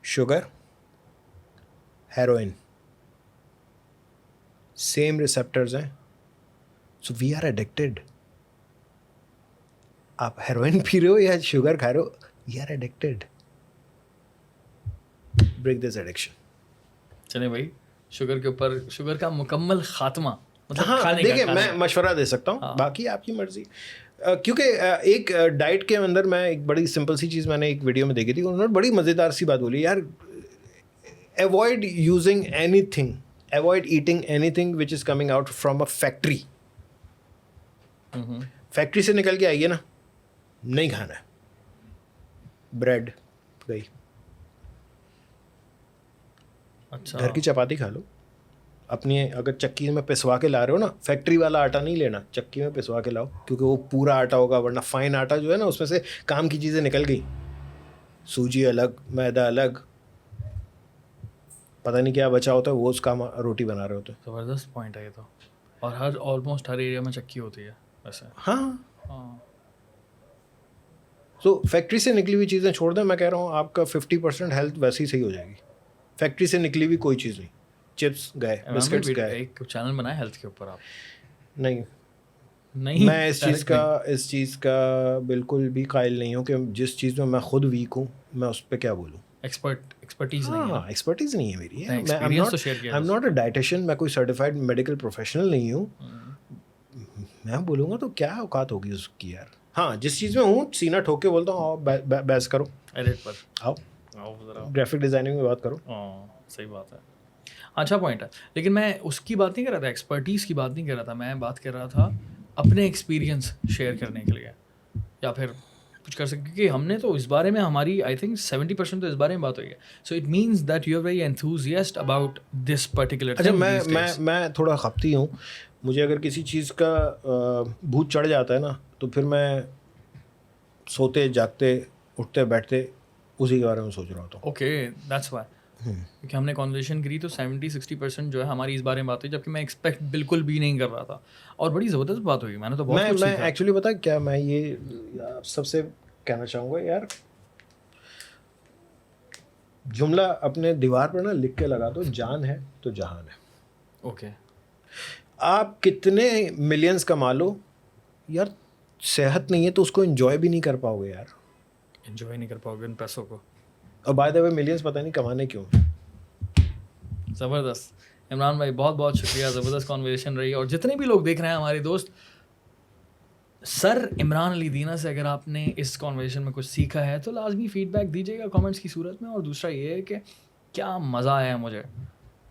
शुगर, हेरोइन, सेम रिसेप्टर्स हैं, सो वी आर एडिक्टेड। आप हेरोइन पी रहे हो या शुगर खा रहे हो, we are addicted. Break this addiction. चले भाई, शुगर के ऊपर शुगर का मुकम्मल खात्मा, मतलब हाँ खाने का, देखिए, खाने मैं का। मशवरा दे सकता हूँ, हाँ। बाकी आपकी मर्जी। क्योंकि एक डाइट के अंदर मैं एक बड़ी सिंपल सी चीज़ मैंने एक वीडियो में देखी थी, उन्होंने बड़ी मज़ेदार सी बात बोली, यार avoid using anything, avoid eating anything which is coming out from a factory. Factory से निकल के आई है ना, नहीं खाना है। ब्रेड गई, अच्छा, घर की चपाती खा लो अपनी। अगर चक्की में पिसवा के ला रहे हो ना, फैक्ट्री वाला आटा नहीं लेना, चक्की में पिसवा के लाओ, क्योंकि वो पूरा आटा होगा, वरना फाइन आटा जो है ना, उसमें से काम की चीज़ें निकल गई, सूजी अलग, मैदा अलग, पता नहीं क्या बचा होता है, वो उसका रोटी बना रहे होते हैं। ज़बरदस्त पॉइंट है ये तो। और हर ऑलमोस्ट हर एरिया में चक्की होती है वैसे। हाँ, हाँ, तो फैक्ट्री से निकली हुई चीज़ें छोड़ दें, मैं कह रहा हूँ आपका 50% हेल्थ वैसे ही सही हो जाएगी। फैक्ट्री से निकली हुई कोई चीज़ नहीं, चिप्स गए, इमरान बिस्किट्स भाई, गए, एक चैनल बनाया हेल्थ के ऊपर आप? नहीं। नहीं, मैं direct नहीं। इस चीज़ का बिल्कुल भी कायल नहीं हूँ कि जिस चीज़ में मैं खुद वीक हूँ मैं उस पर क्या बोलूँ। एक्सपर्टीज नहीं है ना। हाँ, एक्सपर्टीज़ नहीं है मेरी। नहीं, मैं experience तो share किया आई एम जा नॉट अ डाइटिशियन, मैं कोई सर्टिफाइड मेडिकल प्रोफेशनल नहीं हूँ। मैं बोलूँगा तो क्या औकात होगी उसकी यार। हाँ, जिस चीज़ में हूँ सीना ठोक के बोलता हूँ, आओ बहस करो, एडिट पर आओ आओ जरा। ग्राफिक डिज़ाइनिंग में बात करो। हाँ, सही बात है। अच्छा पॉइंट है, लेकिन मैं उसकी बात नहीं कर रहा था, एक्सपर्टीज़ की बात नहीं कर रहा था, मैं बात कर रहा था अपने एक्सपीरियंस शेयर करने के लिए, या फिर कुछ कर सकते, क्योंकि हमने तो इस बारे में, हमारी आई थिंक 70% तो इस बारे में बात हुई है। So it means that you are very enthusiast about this particular अच्छा, थिंग मैं दीस मैं डेज। मैं थोड़ा खपती हूँ। मुझे अगर किसी चीज़ का भूत चढ़ जाता है ना, तो फिर मैं सोते जागते उठते बैठते उसी के बारे में सोच रहा होता हूँ। ओके, दैट्स व्हाई, क्योंकि हमने कॉन्वर्सेशन करी तो 70-60% जो है हमारी इस बारे में बात हुई, जबकि मैं एक्सपेक्ट बिल्कुल भी नहीं कर रहा था, और बड़ी ज़बरदस्त बात हुई, मैंने तो बहुत कुछ मैं सीखा। एक्चुअली पता है क्या, मैं ये आप सबसे कहना चाहूँगा यार, जुमला अपने दीवार पर ना लिख के लगा दो, जान है तो जहान है। ओके, आप कितने मिलियंस कमा लो यार, सेहत नहीं है तो उसको एंजॉय भी नहीं कर पाओगे यार। एंजॉय नहीं कर पाओगे उन पैसों को। और बाय द वे मिलियंस पता नहीं कमाने क्यों। ज़बरदस्त इमरान भाई, बहुत बहुत शुक्रिया, ज़बरदस्त कॉन्वर्सेशन रही। और जितने भी लोग देख रहे हैं हमारे दोस्त, सर इमरान अली दीना से अगर आपने इस कॉन्वर्सेशन में कुछ सीखा है तो लाजमी फीडबैक दीजिएगा कमेंट्स की सूरत में। और दूसरा ये है कि क्या मज़ा आया मुझे,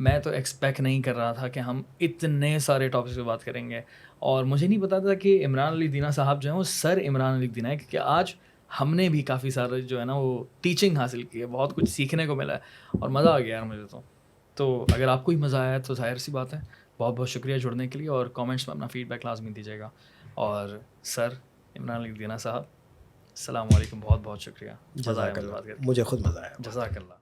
मैं तो एक्सपेक्ट नहीं कर रहा था कि हम इतने सारे टॉपिक्स पे बात करेंगे, और मुझे नहीं पता था कि इमरान अली दीना साहब जो हैं वो सर इमरान अली दीना है, क्योंकि आज हमने भी काफ़ी सारे जो है ना वो टीचिंग हासिल की है, बहुत कुछ सीखने को मिला है, और मज़ा आ गया यार मुझे तो अगर आपको ही मज़ा आया तो जाहिर सी बात है, बहुत बहुत शुक्रिया जुड़ने के लिए, और कमेंट्स में अपना फीडबैक लाजमी दीजिएगा। और सर इमरान अली दीना साहब, अस्सलाम वालेकुम, बहुत बहुत शुक्रिया, मज़ा आया मुझे बात करके। मुझे खुद मज़ा आया। जज़ाकल्लाह।